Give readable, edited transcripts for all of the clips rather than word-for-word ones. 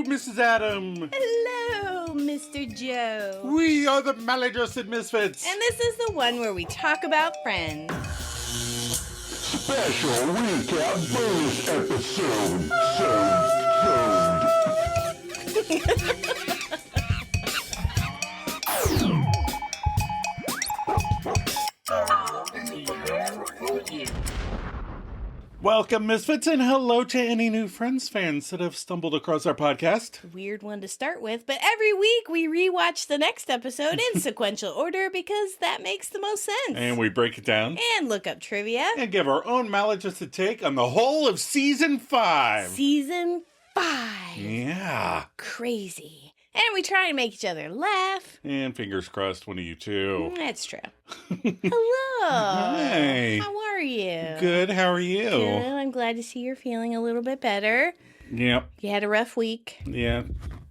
Mrs. Adam. Hello, Mr. Joe. We are the Maladjusted Misfits. And this is the one where we talk about friends. Special recap bonus episode. Welcome, Misfits, and hello to any new Friends fans that have stumbled across our podcast. Weird one to start with, but every week we rewatch the next episode in sequential order because that makes the most sense. And we break it down. And look up trivia. And give our own maladjusted take on the whole of Season 5. Season 5. Yeah. Crazy. And we try to make each other laugh. And fingers crossed, one of you too. That's true. Hello. Hi. How are you? Good, how are you? Good. I'm glad to see you're feeling a little bit better. Yep. You had a rough week. Yeah.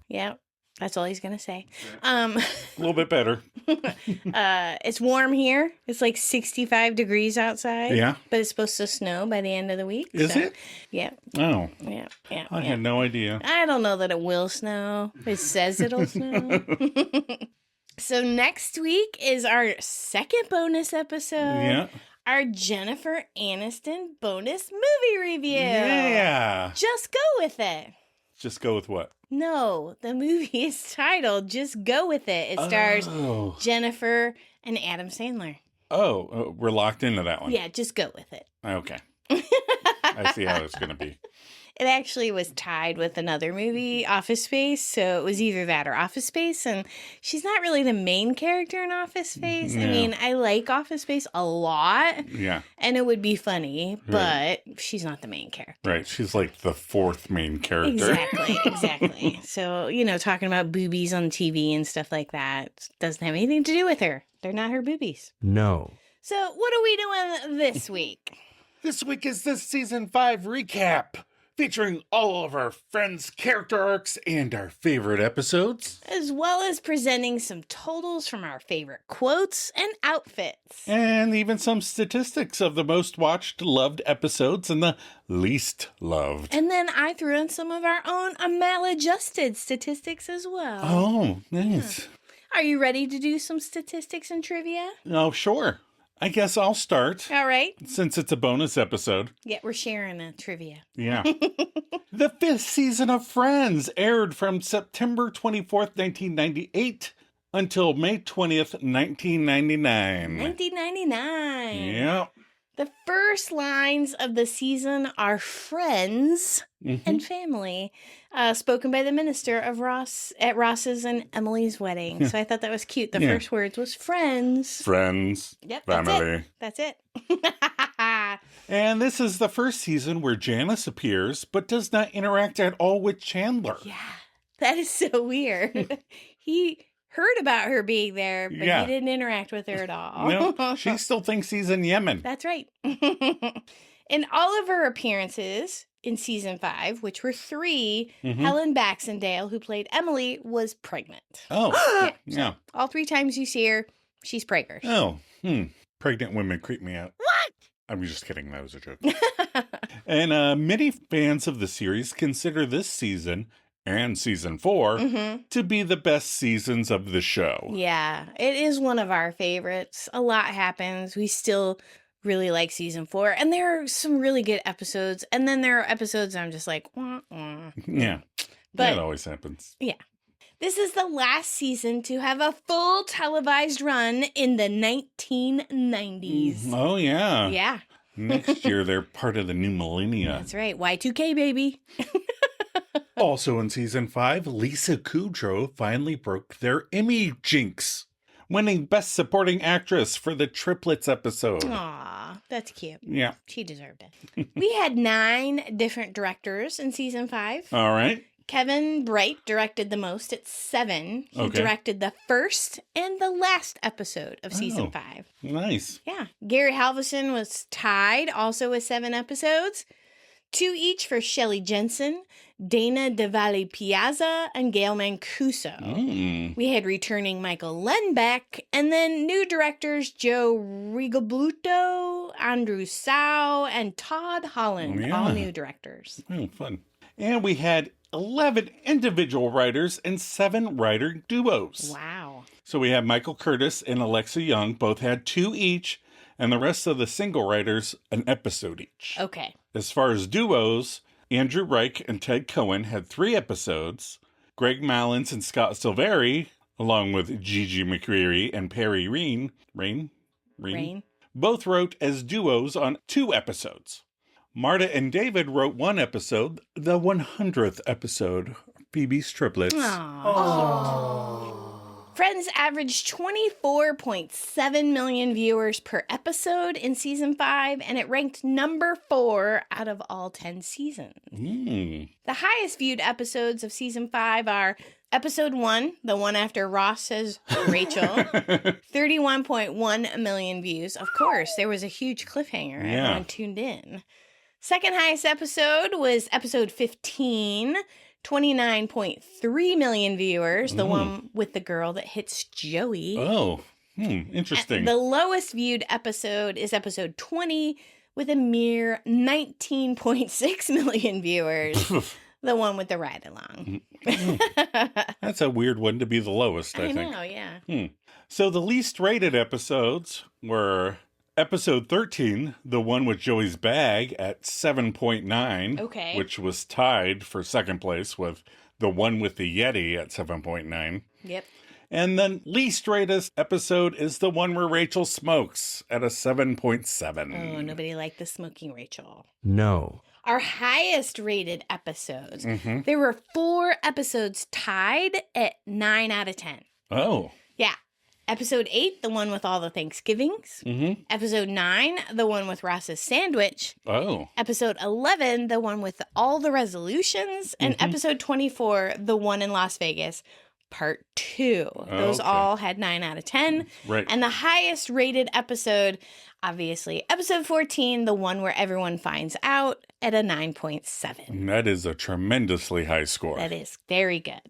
Yeah. That's all he's going to say. A little bit better. It's warm here. It's like 65 degrees outside. Yeah. But it's supposed to snow by the end of the week. Is it? Yeah. Oh. Yeah. I had no idea. I don't know that it will snow. It says it'll snow. So next week is our second bonus episode. Yeah. Our Jennifer Aniston bonus movie review. Yeah. Just go with it. Just go with what? No, the movie is titled Just Go With It. It stars Jennifer and Adam Sandler. Oh, we're locked into that one. Yeah, just go with it. Okay. I see how it's going to be. It actually was tied with another movie, Office Space, so it was either that or Office Space, and she's not really the main character in Office Space. Yeah. I mean, I like Office Space a lot, Yeah. and it would be funny, Right. but she's not the main character. Right. She's like the fourth main character. Exactly. So, talking about boobies on TV and stuff like that doesn't have anything to do with her. They're not her boobies. No. So, what are we doing this week? This week is the Season 5 recap, featuring all of our friends' character arcs and our favorite episodes. As well as presenting some totals from our favorite quotes and outfits. And even some statistics of the most watched, loved episodes and the least loved. And then I threw in some of our own maladjusted statistics as well. Oh, nice. Are you ready to do some statistics and trivia? Oh, sure. I guess I'll start, All right. since it's a bonus episode. Yeah, we're sharing a trivia. Yeah. The 5th season of Friends aired from September 24th, 1998 until May 20th, 1999. 1999. Yeah. The first lines of the season are friends and family, spoken by the minister of Ross at Ross's and Emily's wedding. So I thought that was cute. The first words was friends. Friends. Yep, Family. That's it. And this is the first season where Janice appears, but does not interact at all with Chandler. Yeah, that is so weird. He heard about her being there, but Yeah. he didn't interact with her at all. No, she still thinks he's in Yemen. That's right. In all of her appearances in season 5, which were 3, Helen Baxendale, who played Emily, was pregnant. Oh, yeah. All 3 times you see her, she's preggers. Oh, pregnant women creep me out. What? I'm just kidding. That was a joke. And many fans of the series consider this season and season 4 to be the best seasons of the show. Yeah, it is one of our favorites. A lot happens. We still really like season 4, and there are some really good episodes. And then there are episodes I'm just like, wah, wah. Yeah, But- that always happens. Yeah. This is the last season to have a full televised run in the 1990s. Oh, yeah. Yeah, Next year, they're part of the new millennia. that's right. Y2K, baby. Also in season 5, Lisa Kudrow finally broke their Emmy jinx, winning Best Supporting Actress for the Triplets episode. Aw, that's cute. Yeah. She deserved it. We had 9 different directors in season 5. All right. Kevin Bright directed the most at 7. He Okay. directed the first and the last episode of season 5. Nice. Yeah. Gary Halvorson was tied also with 7 episodes. 2 each for Shelley Jensen, Dana DeValle Piazza, and Gail Mancuso. We had returning Michael Lenbeck, and then new directors Joe Rigobluto, Andrew Sau, and Todd Holland. Yeah. All new directors. Oh, fun. And we had 11 individual writers and 7 writer duos. Wow. So we have Michael Curtis and Alexa Young, both had 2 each, and the rest of the single writers an episode each. Okay. As far as duos, Andrew Reich and Ted Cohen had 3 episodes. Greg Malins and Scott Silveri, along with Gigi McCreary and Perry Rain, both wrote as duos on 2 episodes. Marta and David wrote 1 episode, the 100th episode, Phoebe's Triplets. Friends averaged 24.7 million viewers per episode in season 5, and it ranked number 4 out of all 10 seasons. The highest viewed episodes of season 5 are episode 1, the one after Ross says Rachel, 31.1 million views. Of course, there was a huge cliffhanger. Yeah. Everyone tuned in. Second highest episode was episode 15, 29.3 million viewers, the one with the girl that hits Joey. Oh, interesting. The lowest viewed episode is episode 20 with a mere 19.6 million viewers, the one with the ride along. That's a weird one to be the lowest, I think. know, yeah. So the least rated episodes were episode 13, the one with Joey's bag, at 7.9. Okay. Which was tied for second place with the one with the Yeti at 7.9. Yep. And then least rated episode is the one where Rachel smokes at a 7.7. Oh, nobody liked the smoking Rachel. No. Our highest rated episodes, there were 4 episodes tied at 9 out of 10. Oh. Yeah. Episode 8, the one with all the Thanksgivings. Episode 9, the one with Ross's sandwich. Oh. Episode 11, the one with all the resolutions. And episode 24, the one in Las Vegas, part 2. Those okay. all had 9 out of 10. Right. And the highest rated episode, obviously, episode 14, the one where everyone finds out, at a 9.7. That is a tremendously high score. That is very good.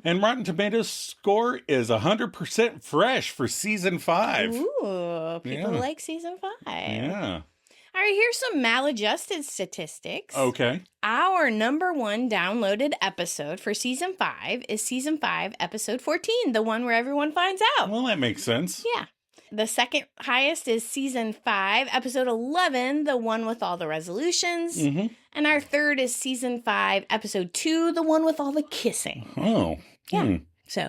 And Rotten Tomatoes score is 100% fresh for season 5. Ooh, people Yeah. like season 5. Yeah. All right, here's some maladjusted statistics. Okay. Our number 1 downloaded episode for season 5 is season 5, episode 14, the one where everyone finds out. Well, that makes sense. Yeah. The second highest is season 5, episode 11, the one with all the resolutions. And our third is season 5, episode 2, the one with all the kissing. Oh. Yeah. So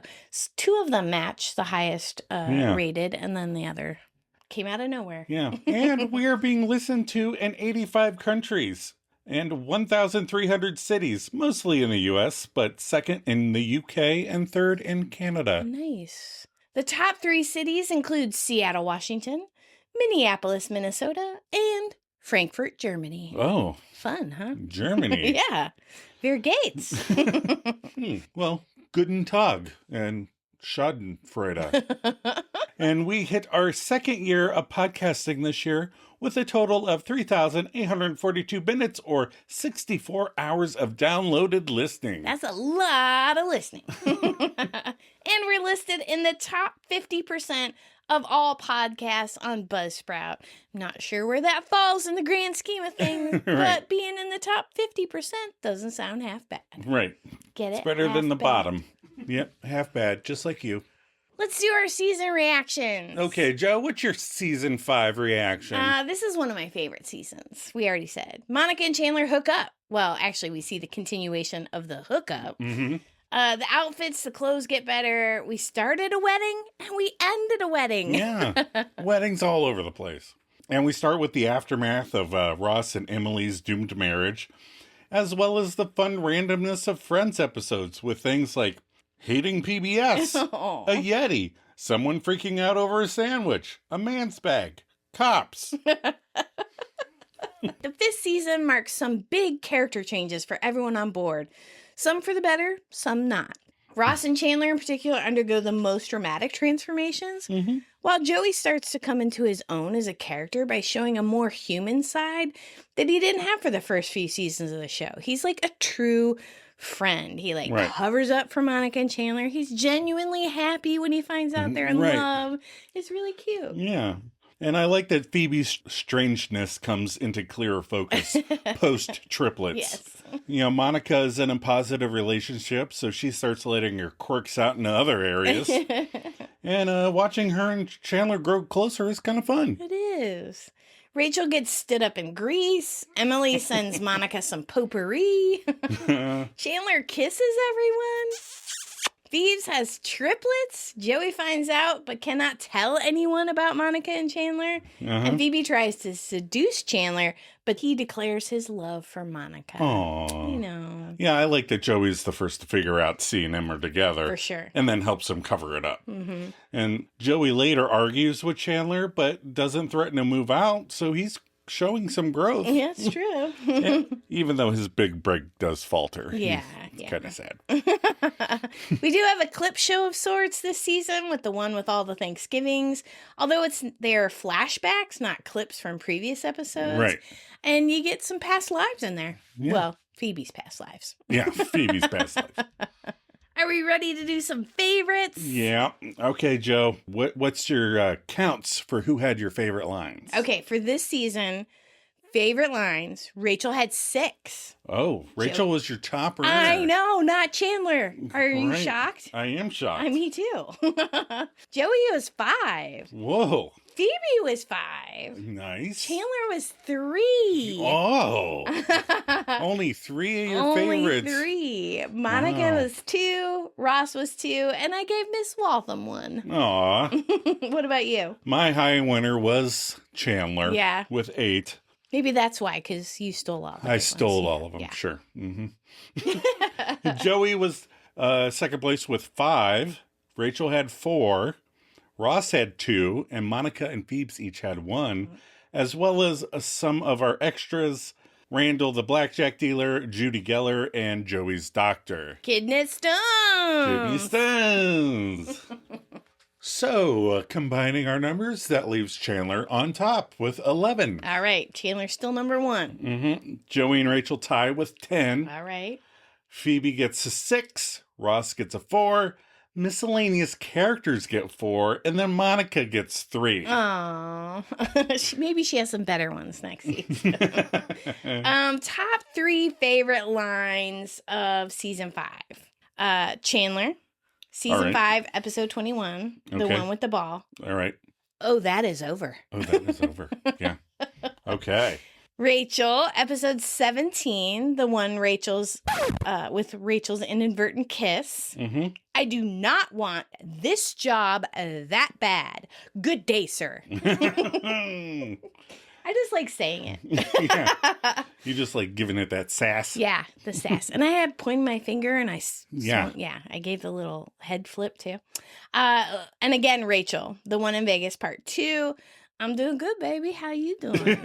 2 of them match the highest rated, and then the other came out of nowhere. Yeah. And we are being listened to in 85 countries and 1,300 cities, mostly in the U.S., but second in the U.K. and third in Canada. Nice. The top 3 cities include Seattle, Washington, Minneapolis, Minnesota, and Frankfurt, Germany. Oh. Fun, huh? Germany. Yeah. Beer Gates. Well, guten Tag and Schadenfreude. And we hit our second year of podcasting this year with a total of 3,842 minutes or 64 hours of downloaded listening. That's a lot of listening. And we're listed in the top 50% of all podcasts on Buzzsprout. I'm not sure where that falls in the grand scheme of things, but being in the top 50% doesn't sound half bad. Right. Get it? It's better than the Half bad. bottom. Yep, half bad, just like you. Let's do our season reactions. Okay, Joe, what's your season 5 reaction? This is one of my favorite seasons. We already said. Monica and Chandler hook up. Well, actually, we see the continuation of the hookup. The outfits, the clothes get better. We started a wedding and we ended a wedding. Yeah, weddings all over the place. And we start with the aftermath of Ross and Emily's doomed marriage, as well as the fun randomness of Friends episodes with things like hating PBS, a Yeti, someone freaking out over a sandwich, a man's bag, cops. The 5th season marks some big character changes for everyone on board. Some for the better, some not. Ross and Chandler in particular undergo the most dramatic transformations, while Joey starts to come into his own as a character by showing a more human side that he didn't have for the first few seasons of the show. He's like a true friend. He covers up for Monica and Chandler. He's genuinely happy when he finds out they're in love. It's really cute. Yeah. And I like that Phoebe's strangeness comes into clearer focus post-triplets. Yes. You know, Monica is in a positive relationship, so she starts letting her quirks out in other areas. And watching her and Chandler grow closer is kind of fun. It is. Rachel gets stood up in Greece. Emily sends Monica some potpourri. Chandler kisses everyone. Phoebes has triplets. Joey finds out but cannot tell anyone about Monica and Chandler. And Phoebe tries to seduce Chandler, but he declares his love for Monica. Aww. You know. Yeah, I like that Joey's the first to figure out C and M are together. For sure. And then helps him cover it up. Mm-hmm. And Joey later argues with Chandler, but doesn't threaten to move out, so he's showing some growth. Yeah, it's true. Even though his big break does falter. Yeah. Kind of sad. We do have a clip show of sorts this season with the one with all the Thanksgivings. Although they're flashbacks, not clips from previous episodes. Right. And you get some past lives in there. Yeah. Well, Phoebe's past lives. Yeah, Phoebe's past life. Are we ready to do some favorites? Yeah. Okay, Joe. What's your counts for who had your favorite lines? Okay, for this season, favorite lines, Rachel had 6. Oh, Rachel was your top runner. I know, not Chandler. Are you Right. shocked? I am shocked. Me too. Joey was 5. Whoa. Phoebe was 5. Nice. Chandler was 3. Oh. Only 3 of your favorites. Only 3. Monica was 2. Ross was 2. And I gave Miss Waltham 1. Aw. What about you? My high winner was Chandler. Yeah. With 8. Maybe that's why, because you stole all of them. I stole all of them, Yeah. sure. Mm-hmm. Joey was second place with 5. Rachel had 4. Ross had 2. And Monica and Phoebes each had 1. As well as some of our extras, Randall the blackjack dealer, Judy Geller, and Joey's doctor. Kidney Stones. Kidney Stones. So, combining our numbers, that leaves Chandler on top with 11. All right. Chandler's still number 1. Mm-hmm. Joey and Rachel tie with 10. All right. Phoebe gets a 6. Ross gets a 4. Miscellaneous characters get 4. And then Monica gets 3. Oh, maybe she has some better ones next season. Top 3 favorite lines of season 5. Chandler. Season 5, episode 21, the Okay. one with the ball. All right. Oh, that is over. Oh, that is over. Yeah. Okay. Rachel, episode 17, the one with Rachel's inadvertent kiss. Mm-hmm. I do not want this job that bad. Good day, sir. I just like saying it. Yeah. You just like giving it that sass. Yeah, the sass. And I had pointed my finger and I Yeah. I gave the little head flip too. And again, Rachel, the one in Vegas part 2. I'm doing good, baby. How you doing?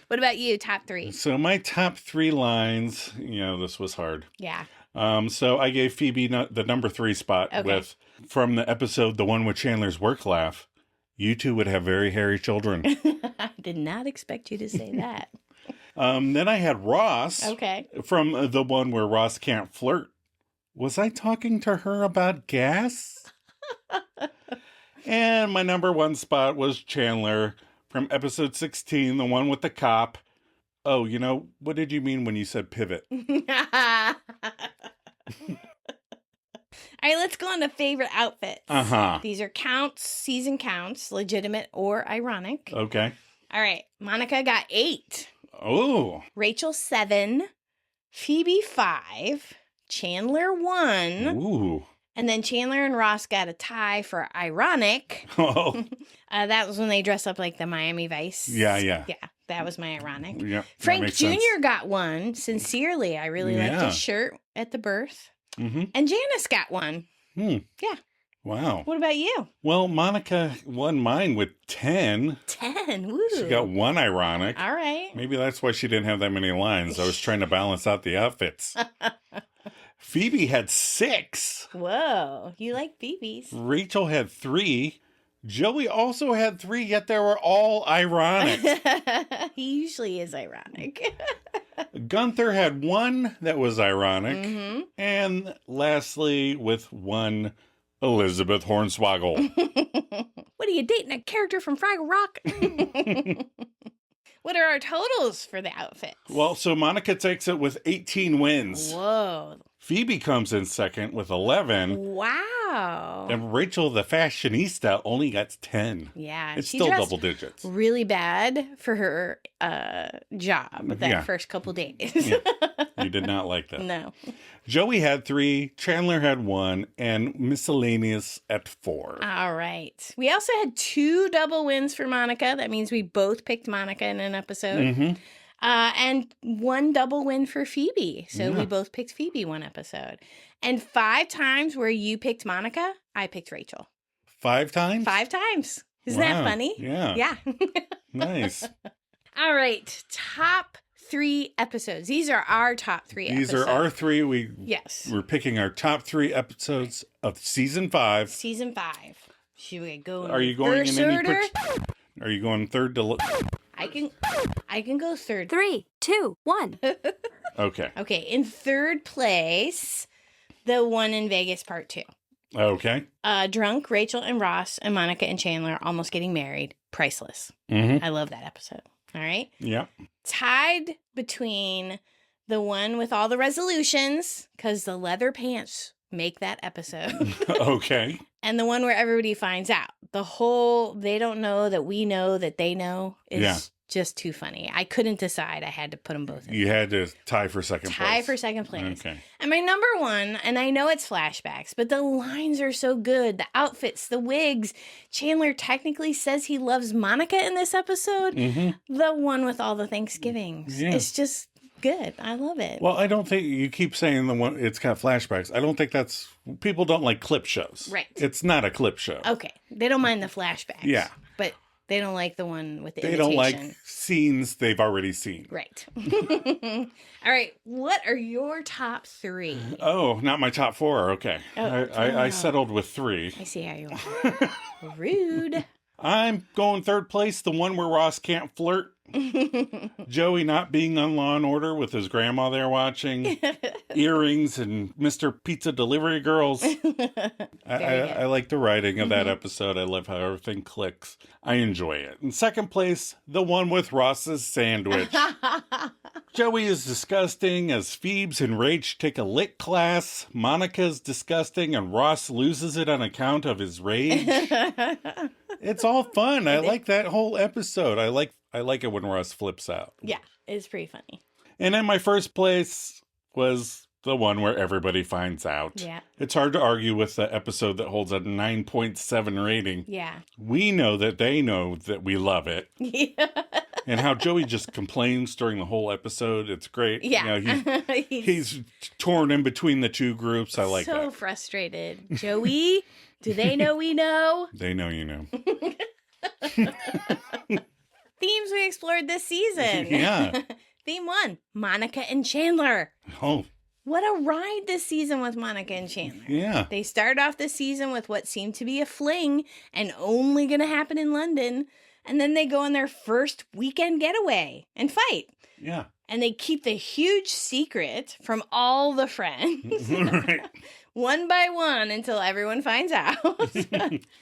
What about you? Top 3. So my top 3 lines, this was hard. Yeah. So I gave Phoebe the number 3 spot with, from the episode, the one with Chandler's work laugh. You two would have very hairy children. I did not expect you to say that. Then I had Ross. Okay. From the one where Ross can't flirt. Was I talking to her about gas? And my number 1 spot was Chandler from episode 16, the one with the cop. Oh, what did you mean when you said pivot? All right, let's go on to favorite outfits. Uh-huh. These are season counts, legitimate or ironic. Okay. All right, Monica got 8. Oh. Rachel 7. Phoebe 5. Chandler 1. Ooh. And then Chandler and Ross got a tie for ironic. Oh. That was when they dress up like the Miami Vice. Yeah. Yeah, that was my ironic. Yeah. Frank Jr. got one. Sincerely, I really liked his shirt at the birth. Mm-hmm. And Janice got one. Yeah. Wow. What about you? Well, Monica won mine with 10. 10. Woo. She got 1 ironic. All right. Maybe that's why she didn't have that many lines. I was trying to balance out the outfits. Phoebe had 6. Whoa. You like Phoebe's. Rachel had 3. Joey also had 3, yet they were all ironic. He usually is ironic. Gunther had 1 that was ironic. Mm-hmm. And lastly, with 1, Elizabeth Hornswoggle. What are you dating, a character from Fraggle Rock? What are our totals for the outfits? Well, so Monica takes it with 18 wins. Whoa. Phoebe comes in second with 11. Wow. And Rachel, the fashionista, only got 10. Yeah. It's she still dressed double digits. really bad for her job that first couple days. Yeah. You did not like that. No. Joey had 3, Chandler had 1, and miscellaneous at 4. All right. We also had 2 double wins for Monica. That means we both picked Monica in an episode. Mm-hmm. And 1 double win for Phoebe. So we both picked Phoebe one episode. And 5 times where you picked Monica, I picked Rachel. 5 times? 5 times. Isn't that funny? Yeah. Yeah. Nice. All right. Top 3 episodes. These are our top 3 episodes. These are our 3. Yes. We're picking our top 3 episodes of season 5. Season 5. Should we go in Are you going reverse in any order? Are you going third to I can go third. 3, 2, 1. Okay. Okay, in third place, the one in Vegas part 2. Okay. Drunk, Rachel and Ross and Monica and Chandler almost getting married. Priceless. Mm-hmm. I love that episode. All right. Yeah. Tied between the one with all the resolutions, because the leather pants make that episode, Okay. and the one where everybody finds out. The whole they don't know that we know that they know is just too funny. I couldn't decide. I had to put them both in. You had to tie for second place. Tie for second place. Okay. And my number one, and I know it's flashbacks, but the lines are so good. The outfits, the wigs. Chandler technically says he loves Monica in this episode. Mm-hmm. The one with all the Thanksgivings. Yeah. It's just good. I love it. Well, I don't think you keep saying the one it's got flashbacks. I don't think that's people don't like clip shows. Right. It's not a clip show. Okay. They don't mind the flashbacks. Yeah. But they don't like the one with the They imitation. don't like scenes they've already seen. Right. All right. What are your top 3? Oh, not my top 4. Okay. Oh, I settled with 3. I see how you are. Rude. I'm going third place, the one where Ross can't flirt. Joey not being on Law and Order with his grandma there watching. Earrings and Mr. Pizza Delivery Girls. I like the writing of that episode. I love how everything clicks. I enjoy it. In second place, the one with Ross's sandwich. Joey is disgusting as Phoebes and Rach take a lit class. Monica's disgusting and Ross loses it on account of his rage. It's all fun. I like that whole episode. I like it when Ross flips out. Yeah, it's pretty funny. And in my first place was the one where everybody finds out. Yeah. It's hard to argue with the episode that holds a 9.7 rating. Yeah. We know that they know that we love it. Yeah. And how Joey just complains during the whole episode. It's great. Yeah. You know, he's torn in between the two groups. I like so that. frustrated. Joey, do they know we know? They know you know. Themes we explored this season. Yeah. Theme 1, Monica and Chandler. Oh, What a ride this season with Monica and Chandler. yeah. They start off the season with what seemed to be a fling and only going to happen in London. And then they go on their first weekend getaway and fight. Yeah. And they keep the huge secret from all the friends. Right. One by one until everyone finds out.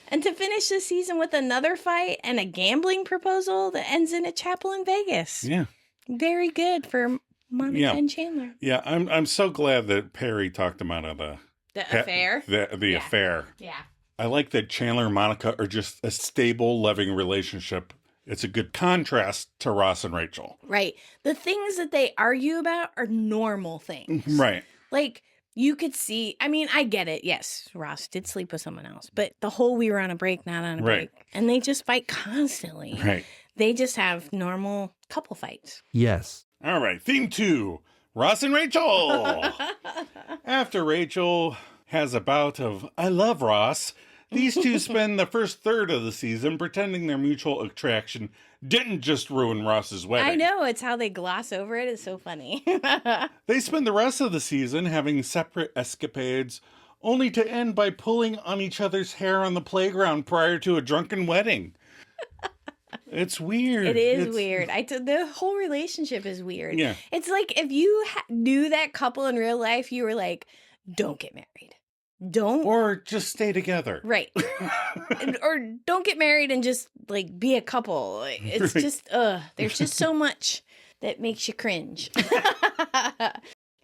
And to finish the season with another fight and a gambling proposal that ends in a chapel in Vegas. Yeah. Very good for Monica and Chandler. Yeah, I'm so glad that Perry talked him out of the Affair? The affair. Yeah. I like that Chandler and Monica are just a stable, loving relationship. It's a good contrast to Ross and Rachel. Right. The things that they argue about are normal things. Right. Like, you could see, I mean, I get it. Yes, Ross did sleep with someone else, but the whole we were on a break, not on a break. And they just fight constantly. Right. They just have normal couple fights. Yes. All right. Theme 2, Ross and Rachel. After Rachel has a bout of I love Ross, these two spend the first third of the season pretending their mutual attraction didn't just ruin Ross's wedding. I know, it's how they gloss over it. It's so funny. They spend the rest of the season having separate escapades, only to end by pulling on each other's hair on the playground prior to a drunken wedding. It's weird. It is weird. The whole relationship is weird. Yeah. It's like if you knew that couple in real life, you were like, don't get married. Don't. Or just stay together. Right. Or don't get married and just, like, be a couple. Like, it's just, there's just so much that makes you cringe.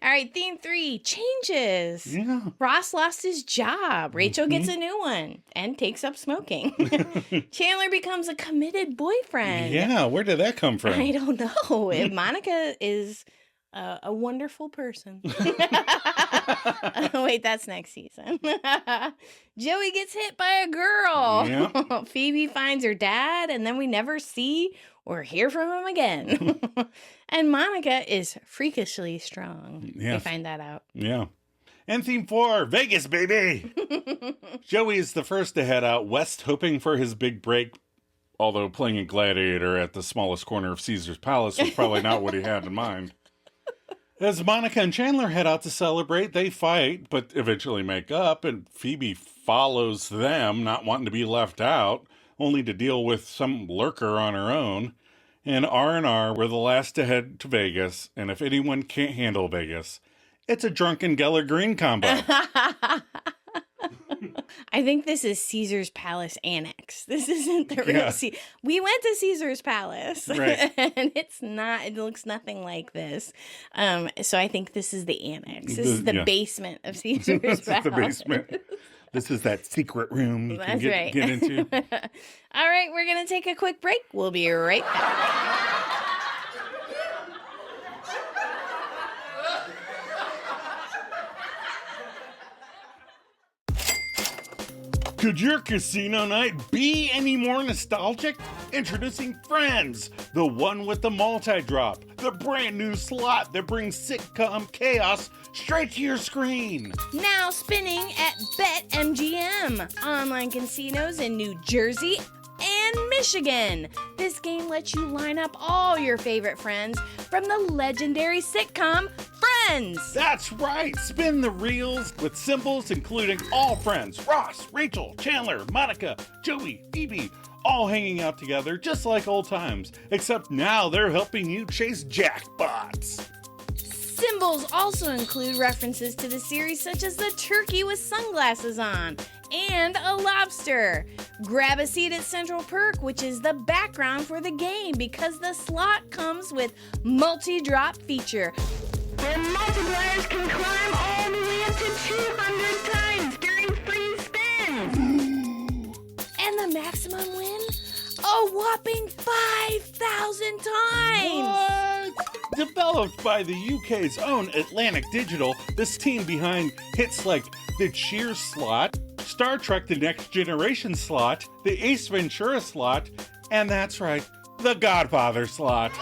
All right, theme 3, changes. Yeah. Ross lost his job. Rachel gets a new one and takes up smoking. Chandler becomes a committed boyfriend. Yeah, where did that come from? I don't know. If Monica is a wonderful person. Wait, that's next season. Joey gets hit by a girl. Yeah. Phoebe finds her dad, and then we never see or hear from him again. And Monica is freakishly strong. Yeah. We find that out. Yeah. And theme 4, Vegas, baby. Joey is the first to head out west, hoping for his big break. Although playing a gladiator at the smallest corner of Caesar's Palace was probably not what he had in mind. As Monica and Chandler head out to celebrate, they fight, but eventually make up, and Phoebe follows them, not wanting to be left out, only to deal with some lurker on her own. And R&R, we're the last to head to Vegas, and if anyone can't handle Vegas, it's a drunken Geller Green combo. I think this is Caesar's Palace Annex. This isn't the real We went to Caesar's Palace. Right. And it looks nothing like this. So I think this is the annex. This is the basement of Caesar's This Palace. is the basement. This is that secret room you can get into. All right, we're going to take a quick break. We'll be right back. Could your casino night be any more nostalgic? Introducing Friends, the one with the multi-drop, the brand new slot that brings sitcom chaos straight to your screen. Now spinning at BetMGM, online casinos in New Jersey and Michigan. This game lets you line up all your favorite friends from the legendary sitcom Friends. That's right, spin the reels with symbols including all friends, Ross, Rachel, Chandler, Monica, Joey, Phoebe, all hanging out together just like old times, except now they're helping you chase jackpots. Symbols also include references to the series such as the turkey with sunglasses on and a lobster. Grab a seat at Central Perk, which is the background for the game because the slot comes with multi-drop feature. Where multipliers can climb all the way up to 200 times during free spins. And the maximum win? A whopping 5,000 times! What? Developed by the UK's own Atlantic Digital, this team behind hits like the Cheers slot, Star Trek The Next Generation slot, the Ace Ventura slot, and that's right, the Godfather slot.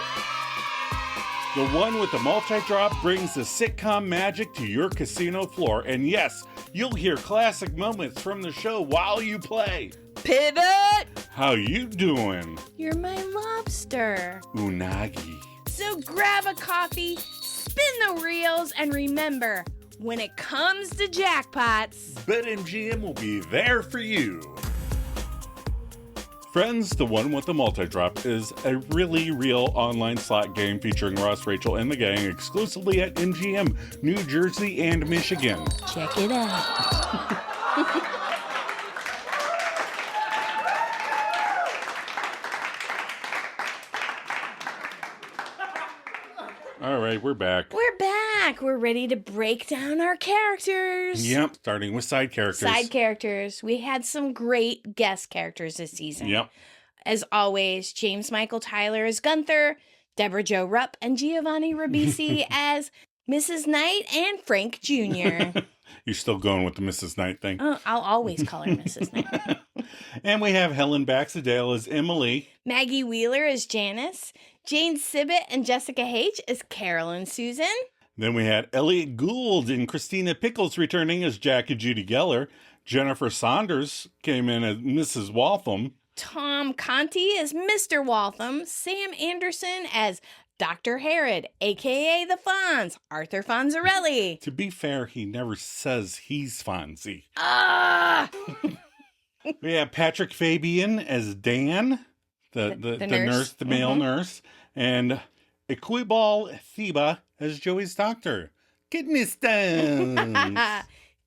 The one with the multi-drop brings the sitcom magic to your casino floor, and yes, you'll hear classic moments from the show while you play. Pivot! How you doing? You're my lobster. Unagi. So grab a coffee, spin the reels, and remember, when it comes to jackpots, BetMGM will be there for you. Friends, the one with the multi-drop, is a really real online slot game featuring Ross, Rachel, and the gang exclusively at MGM, New Jersey, and Michigan. check it out. All right, we're back. We're back. We're ready to break down our characters. Yep, starting with side characters. Side characters. We had some great guest characters this season. Yep. As always, James Michael Tyler as Gunther, Deborah Jo Rupp and Giovanni Ribisi as Mrs. Knight and Frank Jr. You're still going with the Mrs. Knight thing. Oh, I'll always call her Mrs. Knight. And we have Helen Baxendale as Emily. Maggie Wheeler as Janice, Jane Sibbett and Jessica H. as Carol and Susan. Then we had Elliot Gould and Christina Pickles returning as Jack and Judy Geller. Jennifer Saunders came in as Mrs. Waltham. Tom Conti as Mr. Waltham, Sam Anderson as Dr. Herod, a.k.a. the Fonz, Arthur Fonzarelli. To be fair, he never says he's Fonzie. Ah! We have Patrick Fabian as Dan, the nurse, the male nurse, and Equibal Theba as Joey's doctor. Kidney stones.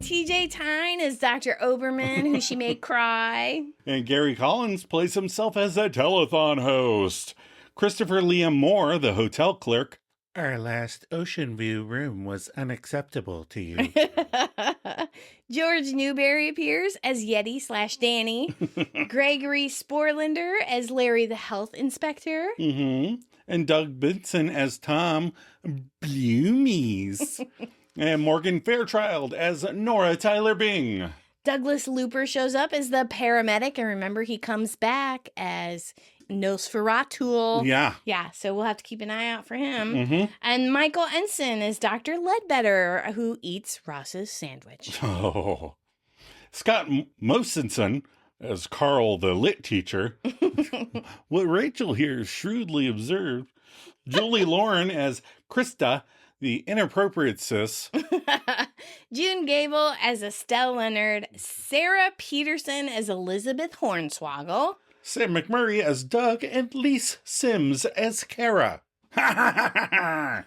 TJ Tyne is Dr. Oberman, who she made cry. And Gary Collins plays himself as a telethon host. Christopher Liam Moore, the hotel clerk. Our last ocean view room was unacceptable to you. George Newberry appears as Yeti/Danny. Gregory Sporlander as Larry the health inspector. And Doug Benson as Tom Bloomies. And Morgan Fairchild as Nora Tyler Bing. Douglas Looper shows up as the paramedic, and remember, he comes back as Nosferatu. Yeah, so we'll have to keep an eye out for him. And Michael Ensign is Dr. Ledbetter, who eats Ross's sandwich. Oh. Scott Mosenson as Carl the lit teacher. What Rachel here shrewdly observed. Julie Lauren as Krista, the inappropriate sis. June Gable as Estelle Leonard. Sarah Peterson as Elizabeth Hornswoggle. Sam McMurray as Doug, and Lise Sims as Kara. Bang!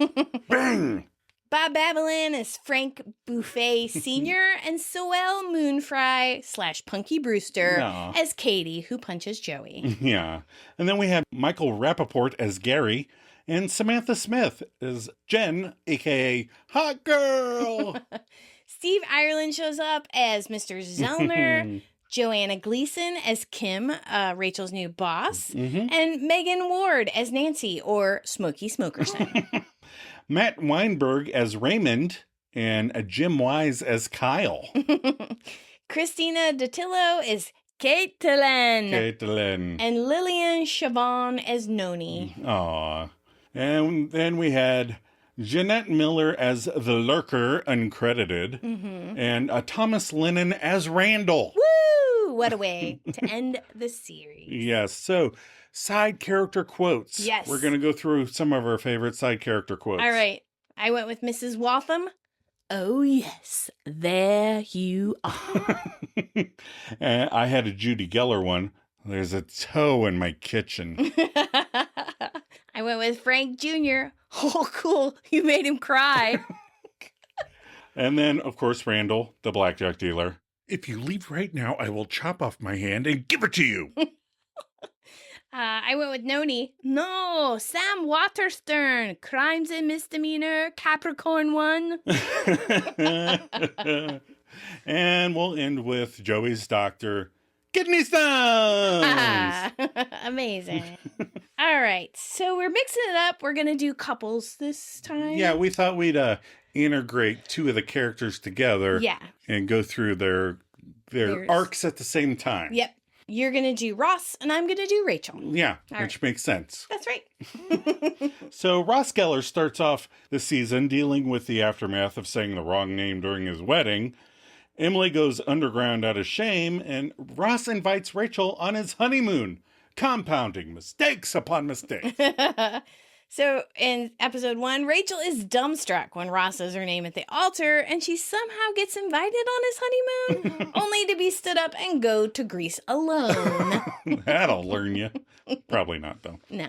Bob Babylon is Frank Buffet Sr. and Soel Moonfry/Punky Brewster as Katie, who punches Joey. Yeah. And then we have Michael Rappaport as Gary, and Samantha Smith as Jen, a.k.a. Hot Girl. Steve Ireland shows up as Mr. Zellner. Joanna Gleason as Kim, Rachel's new boss. And Megan Ward as Nancy, or Smokey Smokerson. Matt Weinberg as Raymond, and Jim Wise as Kyle. Christina Datillo is Caitlin. And Lillian Chavon as Noni. Aw. And then we had Jeanette Miller as the Lurker, uncredited. And Thomas Lennon as Randall. Woo! What a way to end the series. Yes. So, side character quotes. Yes. We're going to go through some of our favorite side character quotes. All right. I went with Mrs. Waltham. Oh, yes. There you are. And I had a Judy Geller one. There's a toe in my kitchen. I went with Frank Jr. Oh, cool. You made him cry. And then, of course, Randall, the blackjack dealer. If you leave right now, I will chop off my hand and give it to you. I went with Noni. No, Sam Waterstern. Crimes and misdemeanor. Capricorn 1. And we'll end with Joey's doctor. Kidney stones! Amazing. All right. So we're mixing it up. We're going to do couples this time. Yeah, we thought we'd integrate two of the characters together. Yeah. And go through their arcs at the same time. Yep. You're going to do Ross, and I'm going to do Rachel. Yeah, All which right. makes sense. That's right. So Ross Geller starts off the season dealing with the aftermath of saying the wrong name during his wedding. Emily goes underground out of shame, and Ross invites Rachel on his honeymoon, compounding mistakes upon mistakes. So in episode 1, Rachel is dumbstruck when Ross says her name at the altar, and she somehow gets invited on his honeymoon, only to be stood up and go to Greece alone. That'll learn you. Probably not, though. No.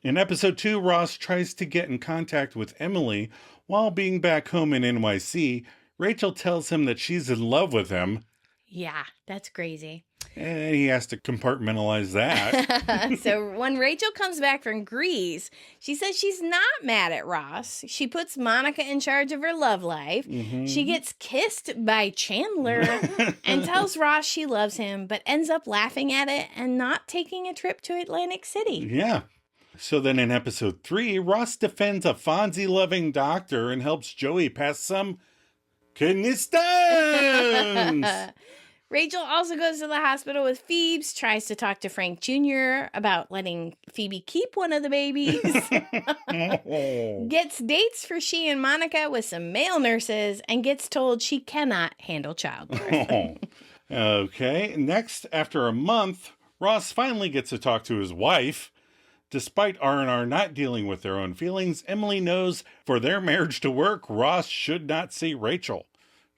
In episode 2, Ross tries to get in contact with Emily. While being back home in NYC, Rachel tells him that she's in love with him. Yeah, that's crazy. And he has to compartmentalize that. So when Rachel comes back from Greece, she says she's not mad at Ross. She puts Monica in charge of her love life. She gets kissed by Chandler and tells Ross she loves him, but ends up laughing at it and not taking a trip to Atlantic City. Yeah. So then in episode 3, Ross defends a Fonzie-loving doctor and helps Joey pass some kidney stones. Rachel also goes to the hospital with Phoebes, tries to talk to Frank Jr. about letting Phoebe keep one of the babies. Gets dates for she and Monica with some male nurses, and gets told she cannot handle childbirth. Okay, next, after a month, Ross finally gets to talk to his wife. Despite R&R not dealing with their own feelings, Emily knows for their marriage to work, Ross should not see Rachel.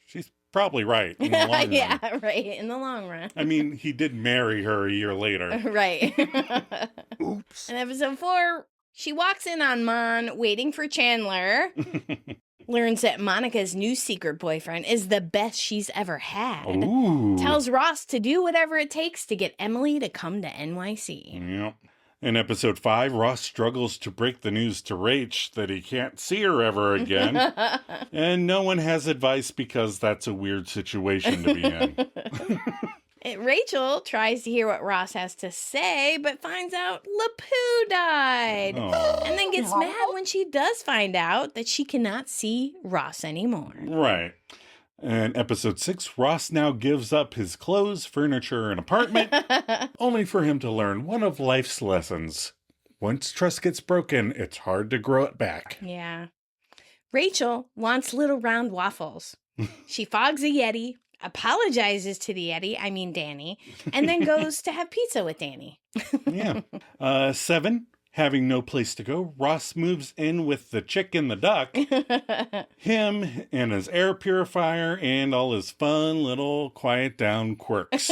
She's probably right in the long run. Yeah, right, in the long run. I mean, he did marry her a year later. Right. Oops. In episode 4, she walks in on Mon waiting for Chandler. Learns that Monica's new secret boyfriend is the best she's ever had. Ooh. Tells Ross to do whatever it takes to get Emily to come to NYC. Yep. In episode 5, Ross struggles to break the news to Rach that he can't see her ever again. And no one has advice because that's a weird situation to be in. Rachel tries to hear what Ross has to say, but finds out LaPoo died. Aww. And then gets mad when she does find out that she cannot see Ross anymore. Right. In episode 6, Ross now gives up his clothes, furniture, and apartment, only for him to learn one of life's lessons. Once trust gets broken, it's hard to grow it back. Yeah. Rachel wants little round waffles. She fogs a Yeti, apologizes to the Yeti, I mean Danny, and then goes to have pizza with Danny. Yeah. 7. Having no place to go, Ross moves in with the chick and the duck, him and his air purifier, and all his fun little quiet down quirks.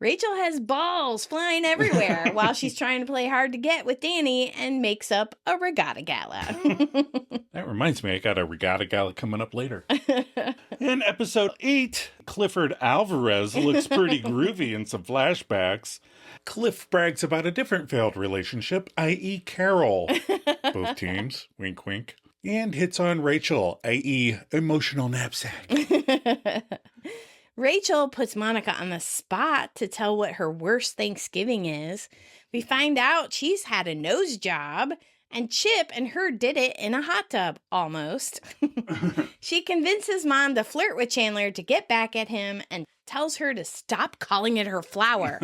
Rachel has balls flying everywhere while she's trying to play hard to get with Danny and makes up a regatta gala. That reminds me, I got a regatta gala coming up later. In episode 8, Clifford Alvarez looks pretty groovy in some flashbacks. Cliff brags about a different failed relationship, i.e. Carol. Both teams, wink wink. And hits on Rachel, i.e. emotional knapsack. Rachel puts Monica on the spot to tell what her worst Thanksgiving is. We find out she's had a nose job, and Chip and her did it in a hot tub, almost. She convinces Mom to flirt with Chandler to get back at him and tells her to stop calling it her flower.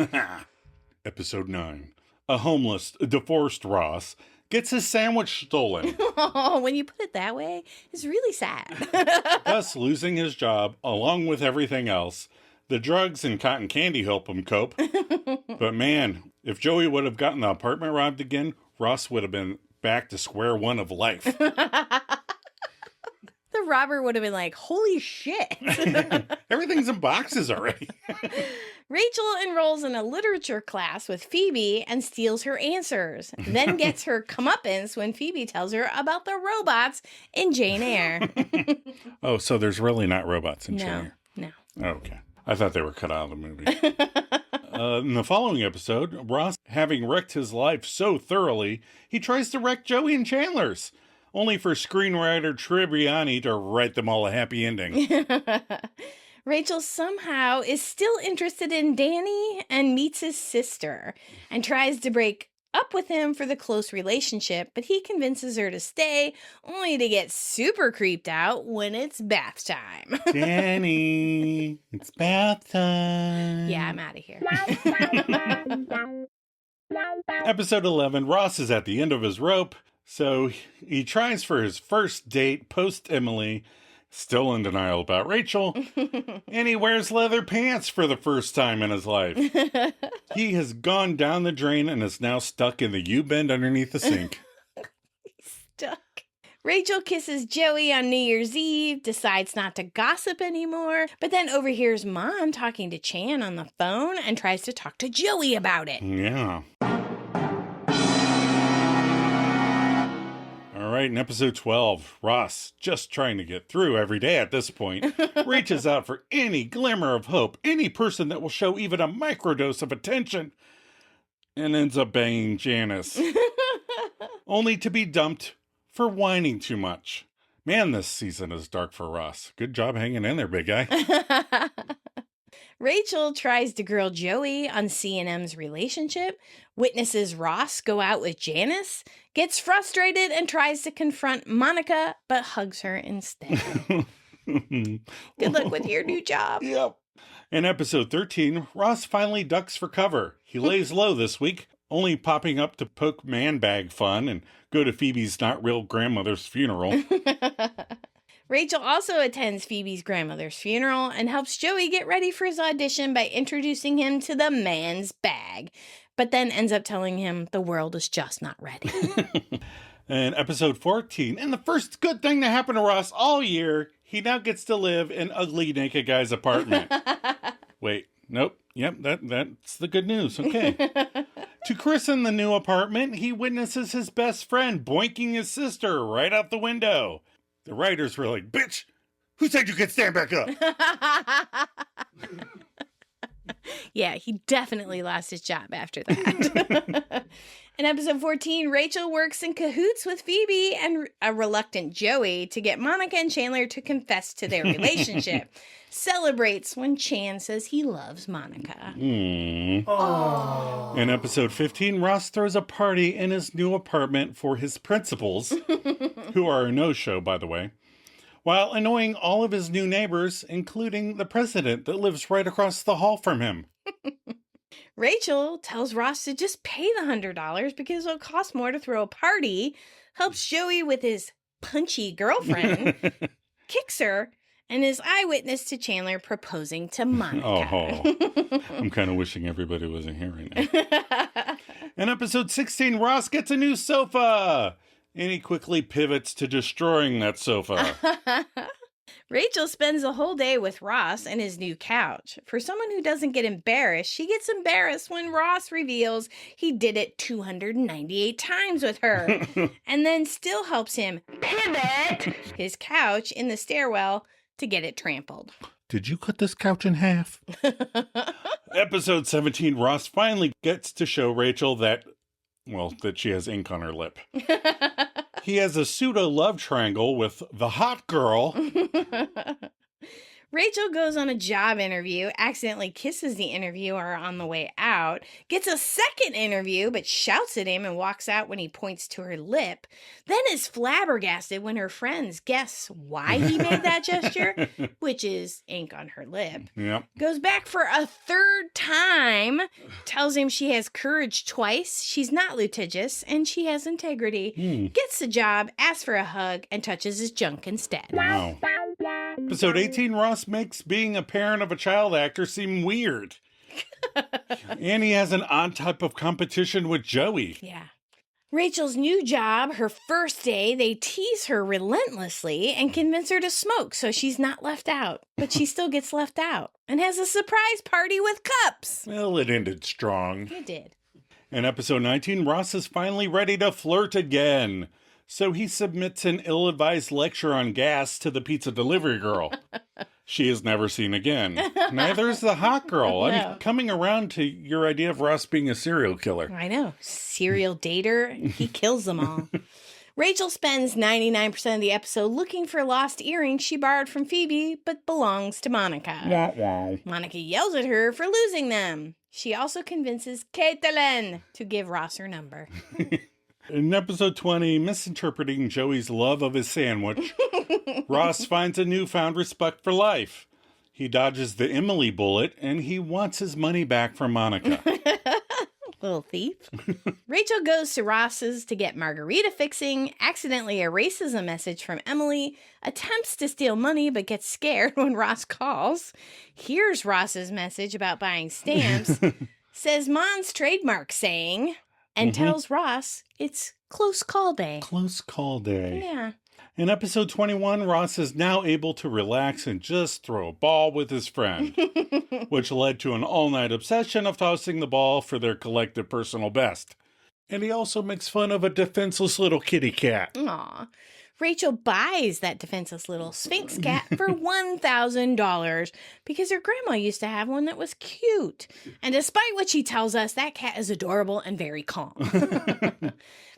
Episode 9. A homeless, divorced Ross gets his sandwich stolen. Oh, when you put it that way, it's really sad. Thus losing his job, along with everything else. The drugs and cotton candy help him cope. But man, if Joey would have gotten the apartment robbed again, Ross would have been back to square one of life. The robber would have been like, holy shit. Everything's in boxes already. Rachel enrolls in a literature class with Phoebe and steals her answers, then gets her comeuppance when Phoebe tells her about the robots in Jane Eyre. Oh, so there's really not robots in Jane Eyre? No. Okay. I thought they were cut out of the movie. In the following episode, Ross, having wrecked his life so thoroughly, he tries to wreck Joey and Chandler's, only for screenwriter Tribbiani to write them all a happy ending. Rachel somehow is still interested in Danny and meets his sister and tries to break up with him for the close relationship, but he convinces her to stay, only to get super creeped out when it's bath time. Danny, it's bath time. Yeah, I'm out of here. Episode 11, Ross is at the end of his rope, so he tries for his first date post-Emily, still in denial about Rachel, and he wears leather pants for the first time in his life. He has gone down the drain and is now stuck in the U-bend underneath the sink. Stuck. Rachel kisses Joey on New Year's Eve, decides not to gossip anymore, but then overhears Mom talking to Chan on the phone and tries to talk to Joey about it. Yeah. All right, in episode 12, Ross, just trying to get through every day at this point, reaches out for any glimmer of hope, any person that will show even a microdose of attention, and ends up banging Janice, only to be dumped for whining too much. Man, this season is dark for Ross. Good job hanging in there, big guy. Rachel tries to grill Joey on C&M's relationship, witnesses Ross go out with Janice, gets frustrated and tries to confront Monica, but hugs her instead. Good luck with your new job. Yep. In episode 13, Ross finally ducks for cover. He lays low this week, only popping up to poke man-bag fun and go to Phoebe's not real grandmother's funeral. Rachel also attends Phoebe's grandmother's funeral and helps Joey get ready for his audition by introducing him to the man's bag, but then ends up telling him the world is just not ready. In episode 14, and the first good thing to happen to Ross all year, he now gets to live in ugly naked guy's apartment. Wait, nope, yep, that's the good news, okay. To christen the new apartment, he witnesses his best friend boinking his sister right out the window. The writers were like, bitch, who said you could stand back up? Yeah, he definitely lost his job after that. In episode 14, Rachel works in cahoots with Phoebe and a reluctant Joey to get Monica and Chandler to confess to their relationship. Celebrates when Chan says he loves Monica. In episode 15, Ross throws a party in his new apartment for his principals, who are a no-show, by the way, while annoying all of his new neighbors, including the president that lives right across the hall from him. Rachel tells Ross to just pay the $100 because it'll cost more to throw a party, helps Joey with his punchy girlfriend, kicks her, and is eyewitness to Chandler proposing to Monica. I'm kind of wishing everybody wasn't here right now. In episode 16, Ross gets a new sofa, and he quickly pivots to destroying that sofa. Rachel spends the whole day with Ross and his new couch. For someone who doesn't get embarrassed, she gets embarrassed when Ross reveals he did it 298 times with her, and then still helps him pivot his couch in the stairwell to get it trampled. Did you cut this couch in half? Episode 17, Ross finally gets to show Rachel that she has ink on her lip. He has a pseudo love triangle with the hot girl. Rachel goes on a job interview, accidentally kisses the interviewer on the way out, gets a second interview but shouts at him and walks out when he points to her lip, then is flabbergasted when her friends guess why he made that gesture, which is ink on her lip. Yep. Goes back for a third time, tells him she has courage twice, she's not litigious, and she has integrity. Gets the job, asks for a hug, and touches his junk instead. Wow. Episode 18, Ross makes being a parent of a child actor seem weird. And he has an odd type of competition with Joey. Yeah. Rachel's new job, her first day, they tease her relentlessly and convince her to smoke so she's not left out. But she still gets left out and has a surprise party with cups. Well, it ended strong. It did. In episode 19, Ross is finally ready to flirt again. So he submits an ill-advised lecture on gas to the pizza delivery girl. She is never seen again. Neither is the hot girl. No. I'm coming around to your idea of Ross being a serial killer. I know. Serial dater. He kills them all. Rachel spends 99% of the episode looking for lost earrings she borrowed from Phoebe, but belongs to Monica. Wow. Monica yells at her for losing them. She also convinces Caitlin to give Ross her number. In episode 20, misinterpreting Joey's love of his sandwich, Ross finds a newfound respect for life. He dodges the Emily bullet, and he wants his money back from Monica. Little thief. Rachel goes to Ross's to get margarita fixing, accidentally erases a message from Emily, attempts to steal money but gets scared when Ross calls, hears Ross's message about buying stamps, says Mon's trademark saying, and tells Ross it's close call day. Close call day. Yeah. In episode 21, Ross is now able to relax and just throw a ball with his friend, which led to an all-night obsession of tossing the ball for their collective personal best. And he also makes fun of a defenseless little kitty cat. Aw. Rachel buys that defenseless little Sphinx cat for $1,000 because her grandma used to have one that was cute. And despite what she tells us, that cat is adorable and very calm.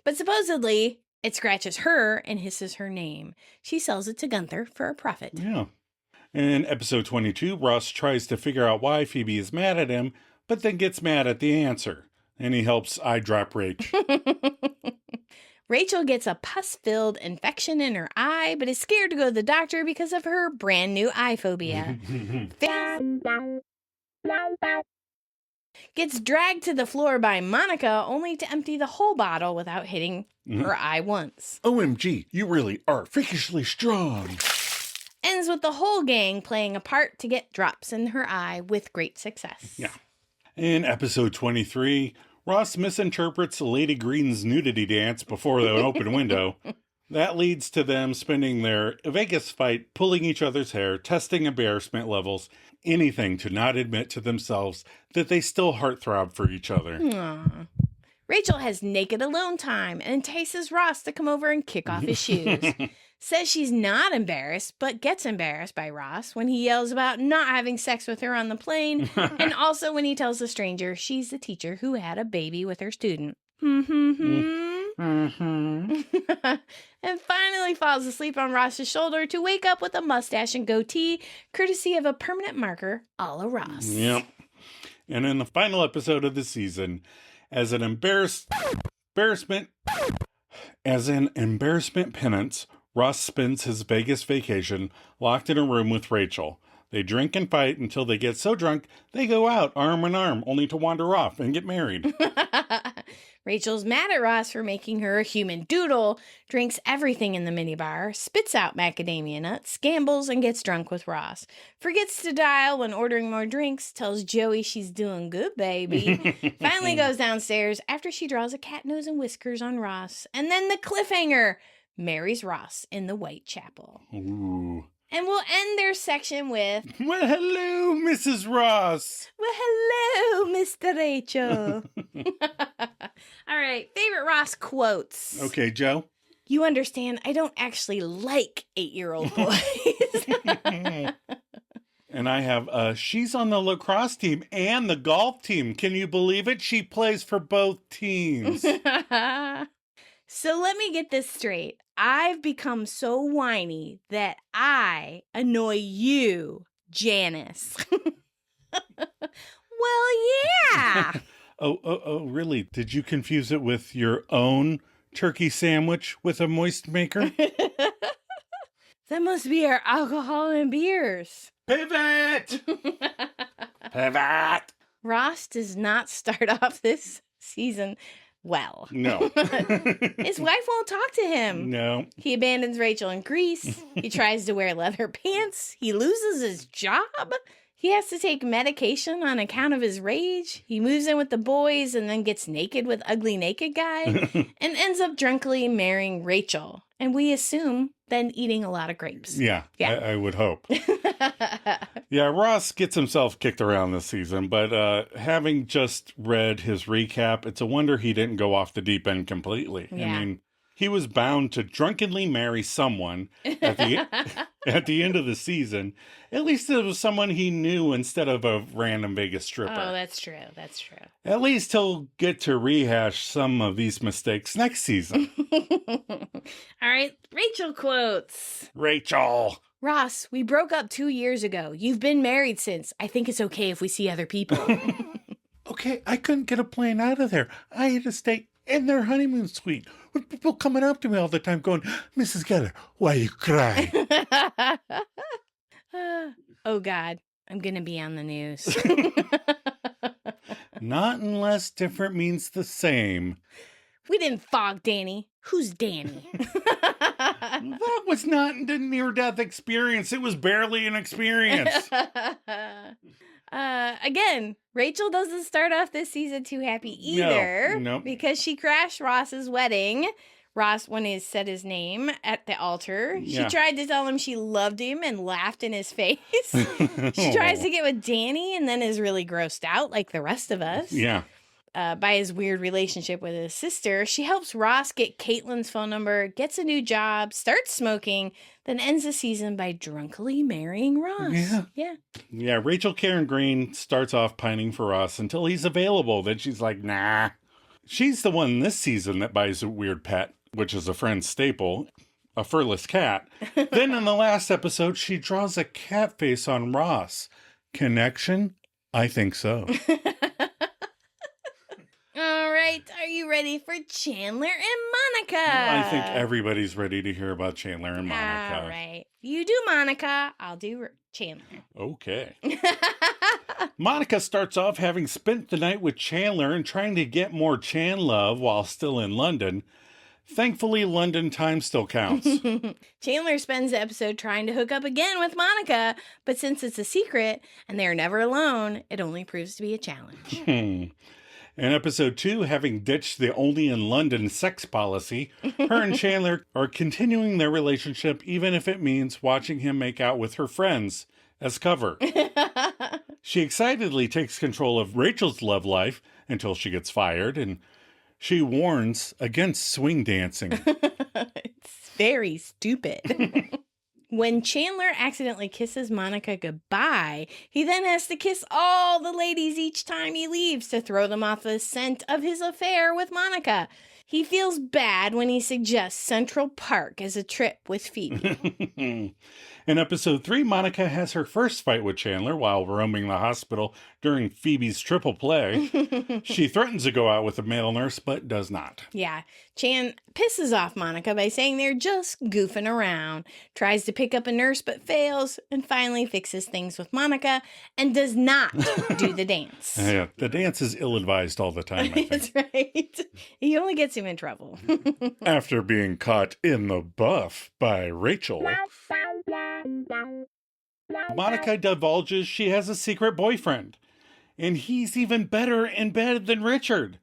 But supposedly, it scratches her and hisses her name. She sells it to Gunther for a profit. Yeah. In episode 22, Ross tries to figure out why Phoebe is mad at him, but then gets mad at the answer. And he helps eye drop Rach. Rachel gets a pus-filled infection in her eye, but is scared to go to the doctor because of her brand new eye phobia. Gets dragged to the floor by Monica, only to empty the whole bottle without hitting her eye once. OMG, you really are freakishly strong. Ends with the whole gang playing a part to get drops in her eye with great success. Yeah. In episode 23, Ross misinterprets Lady Green's nudity dance before an open window. That leads to them spending their Vegas fight pulling each other's hair, testing embarrassment levels, anything to not admit to themselves that they still heartthrob for each other. Aww. Rachel has naked alone time and entices Ross to come over and kick off his shoes. says she's not embarrassed, but gets embarrassed by Ross when he yells about not having sex with her on the plane, and also when he tells the stranger she's the teacher who had a baby with her student. And finally falls asleep on Ross's shoulder to wake up with a mustache and goatee, courtesy of a permanent marker a la Ross. Yep. And in the final episode of the season, as an embarrassment penance, Ross spends his Vegas vacation locked in a room with Rachel. They drink and fight until they get so drunk they go out arm in arm, only to wander off and get married. Rachel's mad at Ross for making her a human doodle, drinks everything in the minibar, spits out macadamia nuts, gambles, and gets drunk with Ross. Forgets to dial when ordering more drinks, tells Joey she's doing good, baby. Finally goes downstairs after she draws a cat nose and whiskers on Ross. And then the cliffhanger, marries Ross in the Whitechapel. Ooh. And we'll end their section with, well, hello, Mrs. Ross. well, hello, Mr. Rachel. All right, favorite Ross quotes. Okay, Joe. You understand, I don't actually like 8-year-old boys. And I have, she's on the lacrosse team and the golf team. Can you believe it? She plays for both teams. So let me get this straight. I've become so whiny that I annoy you, Janice. Well, yeah. Oh, really? Did you confuse it with your own turkey sandwich with a moist maker? That must be our alcohol and beers. Pivot! Pivot! Ross does not start off this season well. No. His wife won't talk to him. No. He abandons Rachel in Greece. He tries to wear leather pants. He loses his job. He has to take medication on account of his rage. He moves in with the boys and then gets naked with ugly naked guy and ends up drunkenly marrying Rachel. And we assume then eating a lot of grapes. Yeah. I would hope. Yeah, Ross gets himself kicked around this season, but having just read his recap, it's a wonder he didn't go off the deep end completely. Yeah. I mean, he was bound to drunkenly marry someone at the end of the season. At least it was someone he knew instead of a random Vegas stripper. Oh, that's true. That's true. At least he'll get to rehash some of these mistakes next season. All right, Rachel quotes. Rachel. Ross, we broke up 2 years ago. You've been married since. I think it's okay if we see other people. Okay, I couldn't get a plane out of there. I had to stay in their honeymoon suite with people coming up to me all the time going, Mrs. Geller, why you crying? Oh, God. I'm going to be on the news. Not unless different means the same. We didn't fog Danny. Who's Danny? That was not a near-death experience. It was barely an experience. Again, Rachel doesn't start off this season too happy either. No. Because she crashed Ross's wedding. Ross, when he said his name at the altar, she tried to tell him she loved him and laughed in his face. She tries to get with Danny and then is really grossed out like the rest of us. Yeah. By his weird relationship with his sister. She helps Ross get Caitlin's phone number, gets a new job, starts smoking, then ends the season by drunkly marrying Ross. Yeah, Rachel Karen Green starts off pining for Ross until he's available. Then she's like, nah. She's the one this season that buys a weird pet, which is a friend's staple, a furless cat. Then in the last episode, she draws a cat face on Ross. Connection? I think so. All right, are you ready for Chandler and Monica? I think everybody's ready to hear about Chandler and Monica. All right. You do Monica, I'll do Chandler. Okay. Monica starts off having spent the night with Chandler and trying to get more Chan love while still in London. Thankfully, London time still counts. Chandler spends the episode trying to hook up again with Monica, but since it's a secret and they're never alone, it only proves to be a challenge. In episode 2, having ditched the only in London sex policy, her and Chandler are continuing their relationship even if it means watching him make out with her friends as cover. She excitedly takes control of Rachel's love life until she gets fired, and she warns against swing dancing. It's very stupid. When Chandler accidentally kisses Monica goodbye, he then has to kiss all the ladies each time he leaves to throw them off the scent of his affair with Monica. He feels bad when he suggests Central Park as a trip with Phoebe. In episode 3, Monica has her first fight with Chandler while roaming the hospital during Phoebe's triple play. She threatens to go out with a male nurse, but does not. Yeah, Chan pisses off Monica by saying they're just goofing around, tries to pick up a nurse but fails, and finally fixes things with Monica and does not do the dance. Yeah, the dance is ill-advised all the time, I think. That's right. He only gets him in trouble. After being caught in the buff by Rachel, Monica divulges she has a secret boyfriend. And he's even better in bed than Richard,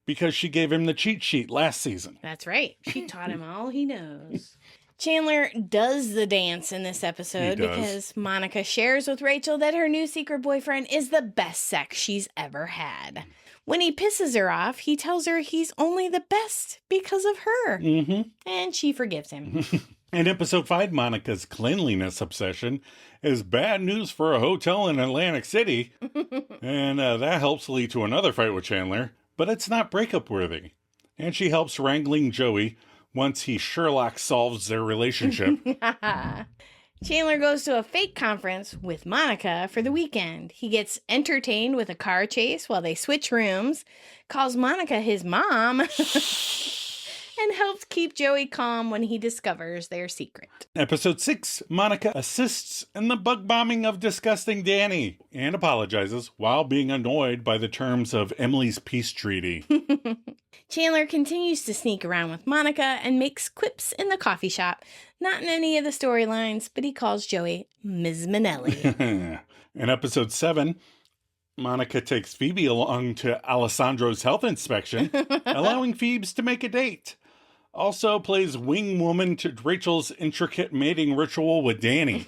because she gave him the cheat sheet last season. That's right. She taught him all he knows. Chandler does the dance in this episode because Monica shares with Rachel that her new secret boyfriend is the best sex she's ever had. When he pisses her off, he tells her he's only the best because of her. And she forgives him. In episode 5, Monica's cleanliness obsession is bad news for a hotel in Atlantic City. And that helps lead to another fight with Chandler. But it's not breakup worthy. And she helps wrangling Joey once he Sherlock solves their relationship. Chandler goes to a fake conference with Monica for the weekend. He gets entertained with a car chase while they switch rooms, calls Monica his mom, and helps keep Joey calm when he discovers their secret. Episode 6, Monica assists in the bug bombing of disgusting Danny and apologizes while being annoyed by the terms of Emily's peace treaty. Chandler continues to sneak around with Monica and makes quips in the coffee shop. Not in any of the storylines, but he calls Joey Ms. Minnelli. In episode 7, Monica takes Phoebe along to Alessandro's health inspection, allowing Phoebes to make a date. Also plays wing woman to Rachel's intricate mating ritual with Danny.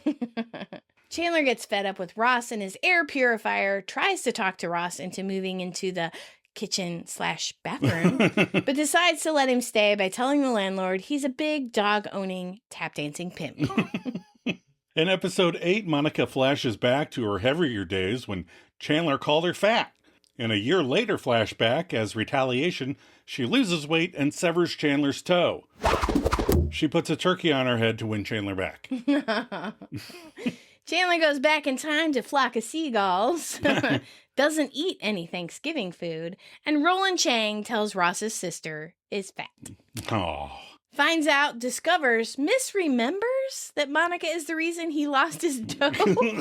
Chandler gets fed up with Ross and his air purifier, tries to talk to Ross into moving into the kitchen/bathroom, but decides to let him stay by telling the landlord he's a big dog-owning, tap-dancing pimp. In episode 8, Monica flashes back to her heavier days when Chandler called her fat. In a year later flashback, as retaliation, she loses weight and severs Chandler's toe. She puts a turkey on her head to win Chandler back. Chandler goes back in time to flock of seagulls, doesn't eat any Thanksgiving food, and Roland Chang tells Ross's sister is fat. Oh. Finds out, discovers, misremembers that Monica is the reason he lost his toe.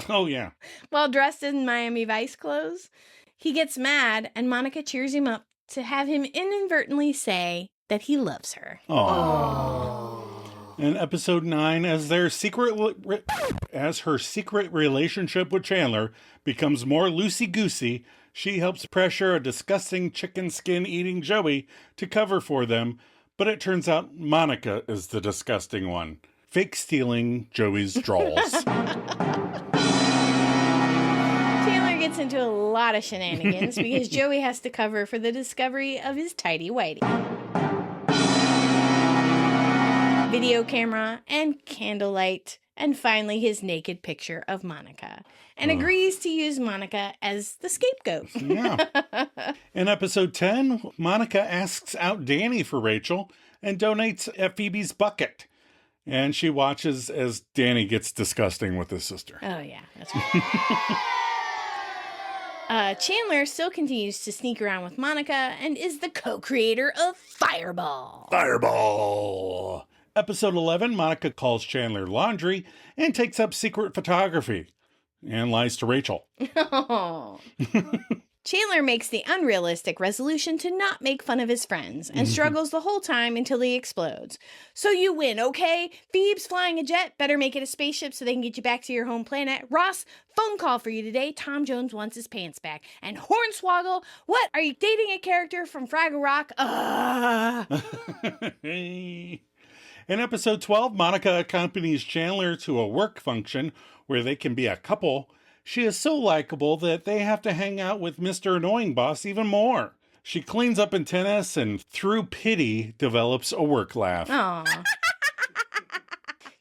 Oh, yeah. While dressed in Miami Vice clothes. He gets mad, and Monica cheers him up to have him inadvertently say that he loves her. Aww. In episode 9, as her secret relationship with Chandler becomes more loosey-goosey, she helps pressure a disgusting chicken skin eating Joey to cover for them, but it turns out Monica is the disgusting one, fake stealing Joey's drawers. Chandler gets into a lot of shenanigans because Joey has to cover for the discovery of his tighty-whitey. Video camera and candlelight, and finally his naked picture of Monica, and agrees to use Monica as the scapegoat. Yeah. In episode 10, Monica asks out Danny for Rachel and donates at Phoebe's bucket. And she watches as Danny gets disgusting with his sister. Oh, yeah, that's right. Chandler still continues to sneak around with Monica and is the co-creator of Fireball. Fireball! Episode 11, Monica calls Chandler laundry and takes up secret photography and lies to Rachel. Oh. Chandler makes the unrealistic resolution to not make fun of his friends and struggles the whole time until he explodes. So you win, okay? Phoebe's flying a jet. Better make it a spaceship so they can get you back to your home planet. Ross, phone call for you today. Tom Jones wants his pants back. And Hornswoggle, what? Are you dating a character from Fraggle Rock? In episode 12, Monica accompanies Chandler to a work function where they can be a couple. She is so likable that they have to hang out with Mr. Annoying Boss even more. She cleans up in tennis and, through pity, develops a work laugh. Aww.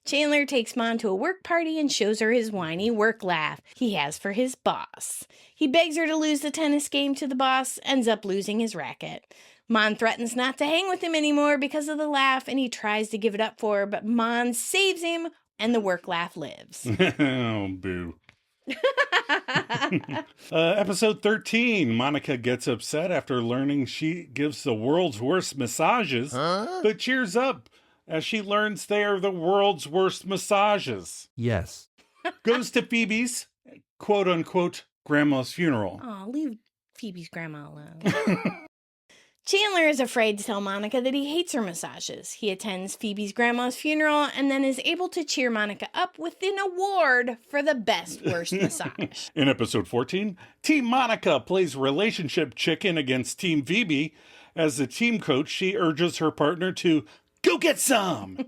Chandler takes Mon to a work party and shows her his whiny work laugh he has for his boss. He begs her to lose the tennis game to the boss, ends up losing his racket. Mon threatens not to hang with him anymore because of the laugh, and he tries to give it up for her, but Mon saves him, and the work laugh lives. Oh, boo. Episode 13, Monica gets upset after learning she gives the world's worst massages, but cheers up as she learns they are the world's worst massages. Yes. Goes to Phoebe's, quote-unquote, grandma's funeral. Oh, leave Phoebe's grandma alone. Chandler is afraid to tell Monica that he hates her massages. He attends Phoebe's grandma's funeral and then is able to cheer Monica up with an award for the best worst massage. In episode 14, Team Monica plays relationship chicken against Team Phoebe. As the team coach, she urges her partner to go get some.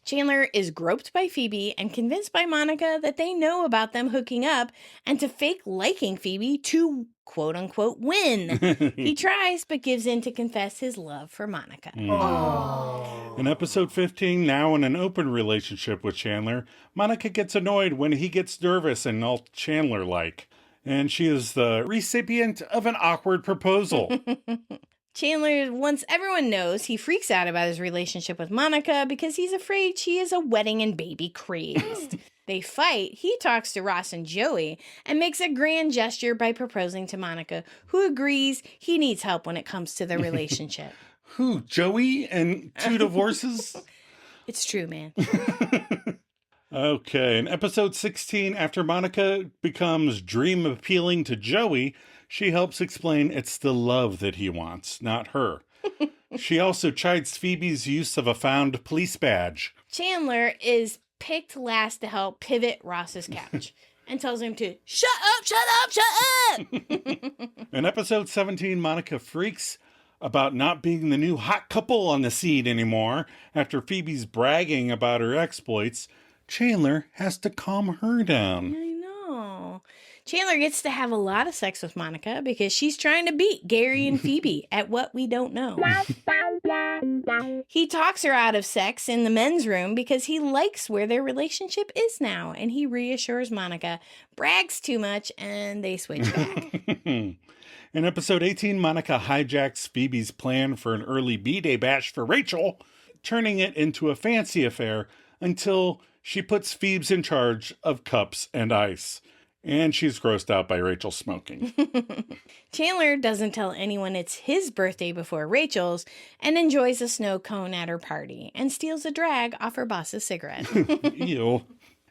Chandler is groped by Phoebe and convinced by Monica that they know about them hooking up and to fake liking Phoebe to quote-unquote win. He tries but gives in to confess his love for Monica. In episode 15, now in an open relationship with Chandler, Monica gets annoyed when he gets nervous and all Chandler-like. And she is the recipient of an awkward proposal. Chandler, once everyone knows, he freaks out about his relationship with Monica because he's afraid she is a wedding and baby crazed. They fight, he talks to Ross and Joey, and makes a grand gesture by proposing to Monica, who agrees he needs help when it comes to their relationship. Who, Joey and 2 divorces? It's true, man. Okay, in episode 16, after Monica becomes dream appealing to Joey, she helps explain it's the love that he wants, not her. She also chides Phoebe's use of a found police badge. Chandler is picked last to help pivot Ross's couch and tells him to shut up, shut up, shut up. In episode 17, Monica freaks about not being the new hot couple on the scene anymore. After Phoebe's bragging about her exploits, Chandler has to calm her down. I know. Chandler gets to have a lot of sex with Monica because she's trying to beat Gary and Phoebe at what we don't know. He talks her out of sex in the men's room because he likes where their relationship is now, and he reassures Monica, brags too much, and they switch back. In episode 18, Monica hijacks Phoebe's plan for an early B-Day bash for Rachel, turning it into a fancy affair until she puts Phoebes in charge of cups and ice. And she's grossed out by Rachel smoking. Chandler doesn't tell anyone it's his birthday before Rachel's and enjoys a snow cone at her party and steals a drag off her boss's cigarette. Ew.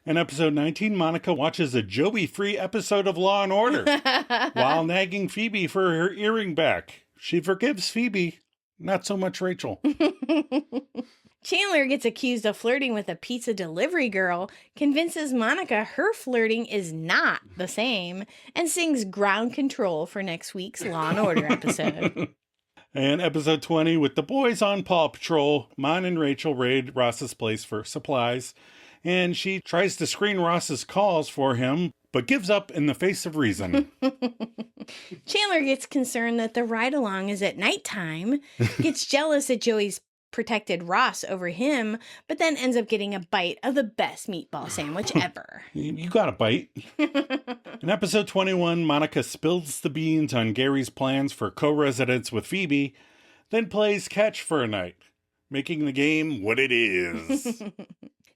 In episode 19, Monica watches a Joey-free episode of Law & Order while nagging Phoebe for her earring back. She forgives Phoebe, not so much Rachel. Chandler gets accused of flirting with a pizza delivery girl, convinces Monica her flirting is not the same, and sings Ground Control for next week's Law & Order episode. And episode 20, with the boys on Paw Patrol, Mon and Rachel raid Ross's place for supplies, and she tries to screen Ross's calls for him, but gives up in the face of reason. Chandler gets concerned that the ride-along is at nighttime, gets jealous that Joey's protected Ross over him, but then ends up getting a bite of the best meatball sandwich ever. You got a bite. In episode 21, Monica spills the beans on Gary's plans for co-residence with Phoebe, then plays catch for a night, making the game what it is.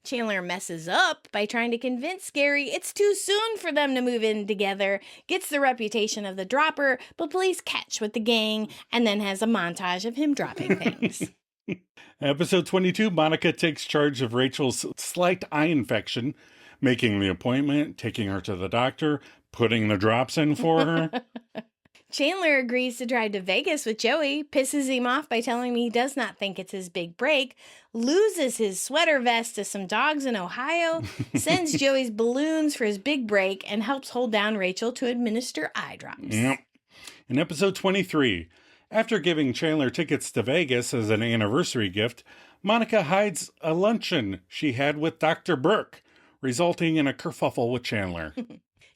Chandler messes up by trying to convince Gary it's too soon for them to move in together, gets the reputation of the dropper, but plays catch with the gang, and then has a montage of him dropping things. Episode 22, Monica takes charge of Rachel's slight eye infection, making the appointment, taking her to the doctor, putting the drops in for her. Chandler agrees to drive to Vegas with Joey, pisses him off by telling him he does not think it's his big break, loses his sweater vest to some dogs in Ohio, sends Joey's balloons for his big break, and helps hold down Rachel to administer eye drops. Yep. In episode 23, after giving Chandler tickets to Vegas as an anniversary gift, Monica hides a luncheon she had with Dr. Burke, resulting in a kerfuffle with Chandler.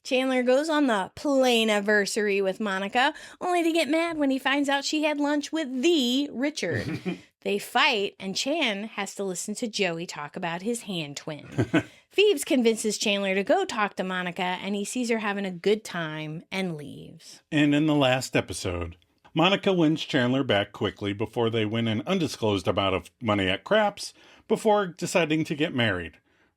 Chandler goes on the plane-iversary with Monica, only to get mad when he finds out she had lunch with the Richard. They fight, and Chan has to listen to Joey talk about his hand twin. Phoebes convinces Chandler to go talk to Monica, and he sees her having a good time and leaves. And in the last episode, Monica wins Chandler back quickly before they win an undisclosed amount of money at craps before deciding to get married.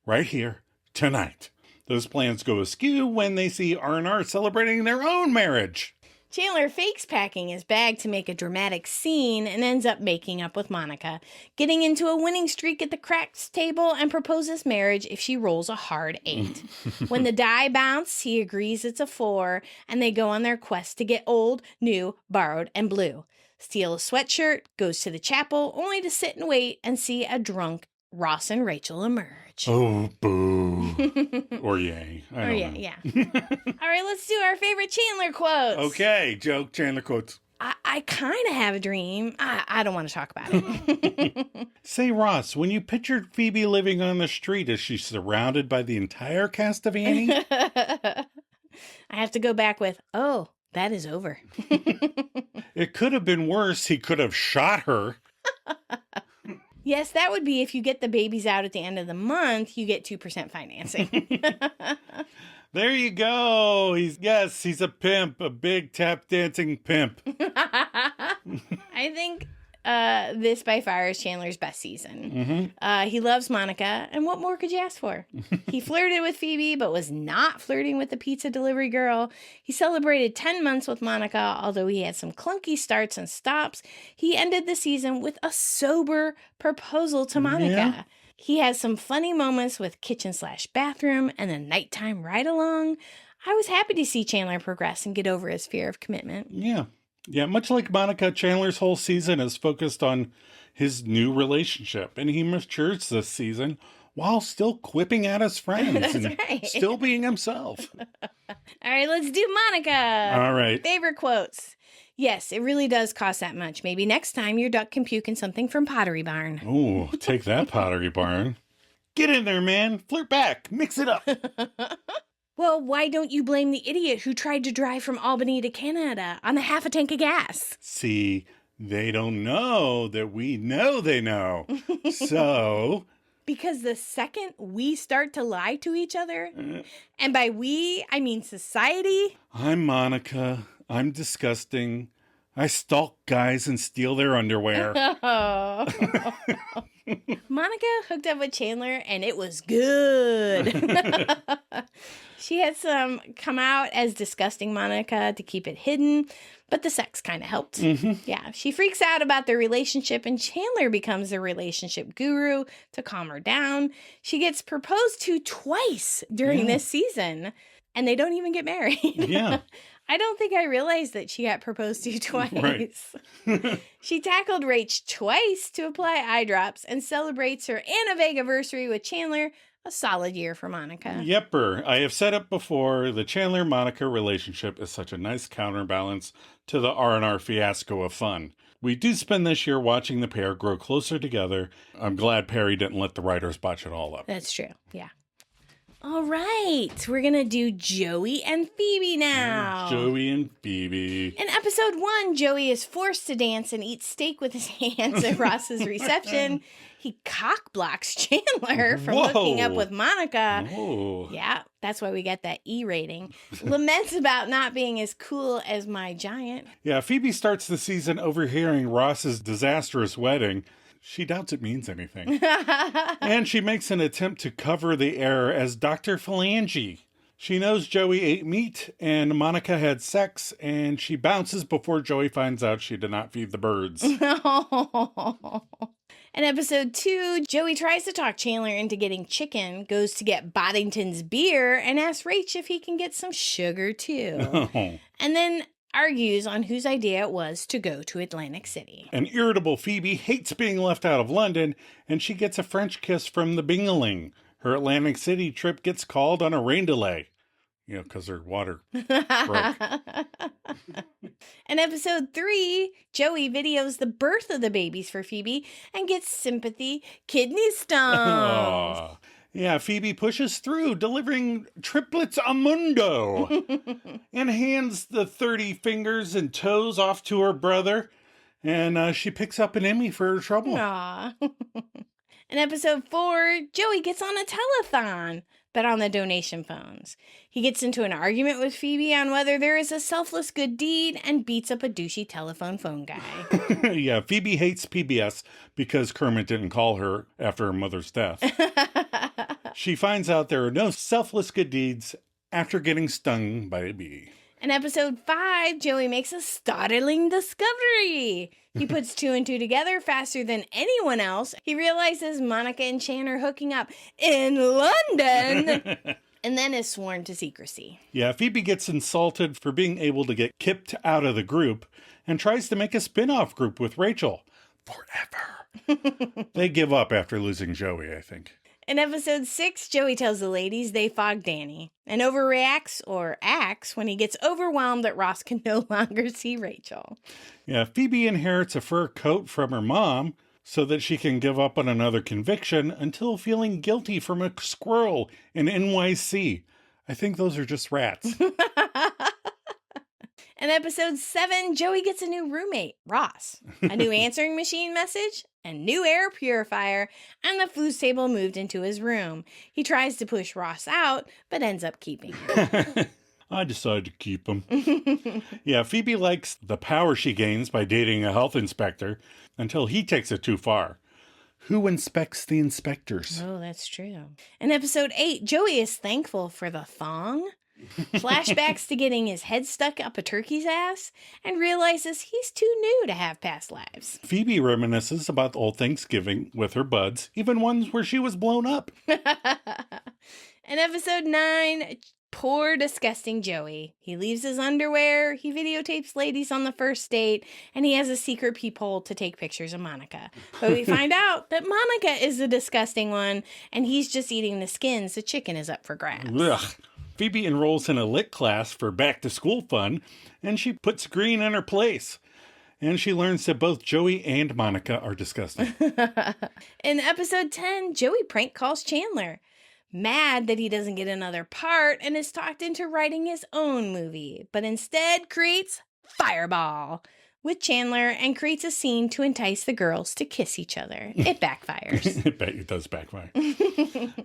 Right here, tonight. Those plans go askew when they see R&R celebrating their own marriage. Chandler fakes packing his bag to make a dramatic scene and ends up making up with Monica, getting into a winning streak at the craps table and proposes marriage if she rolls a hard 8. When the die bounce, he agrees it's a 4, and they go on their quest to get old, new, borrowed, and blue. Steal a sweatshirt, goes to the chapel, only to sit and wait and see a drunk Ross and Rachel emerge. Oh, boo. Or yay. I don't know. Yeah. All right, let's do our favorite Chandler quotes. Okay, joke Chandler quotes. I kind of have a dream. I don't want to talk about it. Say, Ross, when you pictured Phoebe living on the street, is she surrounded by the entire cast of Annie? I have to go back with, oh, that is over. It could have been worse. He could have shot her. Yes, that would be if you get the babies out at the end of the month, you get 2% financing. There you go. He's a pimp, a big tap dancing pimp. I think this by far is Chandler's best season. He loves Monica, and what more could you ask for? He flirted with Phoebe, but was not flirting with the pizza delivery girl. He celebrated 10 months with Monica, although he had some clunky starts and stops. He ended the season with a sober proposal to Monica. Yeah. He has some funny moments with kitchen/bathroom and the nighttime ride-along. I was happy to see Chandler progress and get over his fear of commitment. Yeah. Yeah, much like Monica, Chandler's whole season is focused on his new relationship, and he matures this season while still quipping at his friends and still being himself. All right, let's do Monica. All right. Favorite quotes. Yes, it really does cost that much. Maybe next time your duck can puke in something from Pottery Barn. Oh, take that, Pottery Barn. Get in there, man. Flirt back. Mix it up. Well, why don't you blame the idiot who tried to drive from Albany to Canada on the half a tank of gas? See, they don't know that we know they know. So... Because the second we start to lie to each other, and by we, I mean society. I'm Monica. I'm disgusting. I stalk guys and steal their underwear. Oh. Monica hooked up with Chandler, and it was good. She had some come out as disgusting Monica to keep it hidden, but the sex kind of helped. Yeah, she freaks out about their relationship, and Chandler becomes the relationship guru to calm her down. She gets proposed to twice during this season, and they don't even get married. Yeah. I don't think I realized that she got proposed to twice. Right. She tackled Rach twice to apply eye drops and celebrates her anniversary with Chandler. A solid year for Monica. Yepper. I have said it before, the Chandler-Monica relationship is such a nice counterbalance to the R&R fiasco of fun. We do spend this year watching the pair grow closer together. I'm glad Perry didn't let the writers botch it all up. That's true, yeah. All right, we're going to do Joey and Phoebe now. Joey and Phoebe. In episode 1, Joey is forced to dance and eat steak with his hands at Ross's reception. He cock-blocks Chandler from hooking up with Monica. Whoa. Yeah, that's why we get that E rating. Laments about not being as cool as my giant. Yeah, Phoebe starts the season overhearing Ross's disastrous wedding. She doubts it means anything. And she makes an attempt to cover the error as Dr. Phalange. She knows Joey ate meat and Monica had sex, and she bounces before Joey finds out she did not feed the birds. In episode 2, Joey tries to talk Chandler into getting chicken, goes to get Boddington's beer, and asks Rach if he can get some sugar too. Oh. And then argues on whose idea it was to go to Atlantic City. An irritable Phoebe hates being left out of London, and she gets a French kiss from the Bingaling. Her Atlantic City trip gets called on a rain delay. You know, because her water broke. In episode 3, Joey videos the birth of the babies for Phoebe and gets sympathy kidney stones. Yeah, Phoebe pushes through, delivering triplets amundo, and hands the 30 fingers and toes off to her brother. And she picks up an Emmy for her trouble. Aw. In episode 4, Joey gets on a telethon, but on the donation phones. He gets into an argument with Phoebe on whether there is a selfless good deed and beats up a douchey telephone phone guy. Yeah, Phoebe hates PBS because Kermit didn't call her after her mother's death. She finds out there are no selfless good deeds after getting stung by a bee. In episode 5, Joey makes a startling discovery. He puts 2 and 2 together faster than anyone else. He realizes Monica and Chan are hooking up in London and then is sworn to secrecy. Yeah, Phoebe gets insulted for being able to get kicked out of the group and tries to make a spin-off group with Rachel. Forever. They give up after losing Joey, I think. In episode 6, Joey tells the ladies they fogged Danny and overreacts or acts when he gets overwhelmed that Ross can no longer see Rachel. Yeah, Phoebe inherits a fur coat from her mom so that she can give up on another conviction until feeling guilty from a squirrel in NYC. I think those are just rats. In episode 7, Joey gets a new roommate, Ross, a new answering machine message, a new air purifier, and the food table moved into his room. He tries to push Ross out, but ends up keeping him. I decided to keep him. Yeah, Phoebe likes the power she gains by dating a health inspector until he takes it too far. Who inspects the inspectors? Oh, that's true. In episode 8, Joey is thankful for the thong, flashbacks to getting his head stuck up a turkey's ass, and realizes he's too new to have past lives. Phoebe reminisces about old Thanksgiving with her buds, even ones where she was blown up. In episode 9, poor disgusting Joey. He leaves his underwear, he videotapes ladies on the first date, and he has a secret peephole to take pictures of Monica. But we find out that Monica is the disgusting one, and he's just eating the skins. The chicken is up for grabs. Ugh. Phoebe enrolls in a lit class for back-to-school fun, and she puts green in her place. And she learns that both Joey and Monica are disgusting. In episode 10, Joey prank calls Chandler, mad that he doesn't get another part and is talked into writing his own movie, but instead creates Fireball with Chandler and creates a scene to entice the girls to kiss each other. It backfires. It does backfire.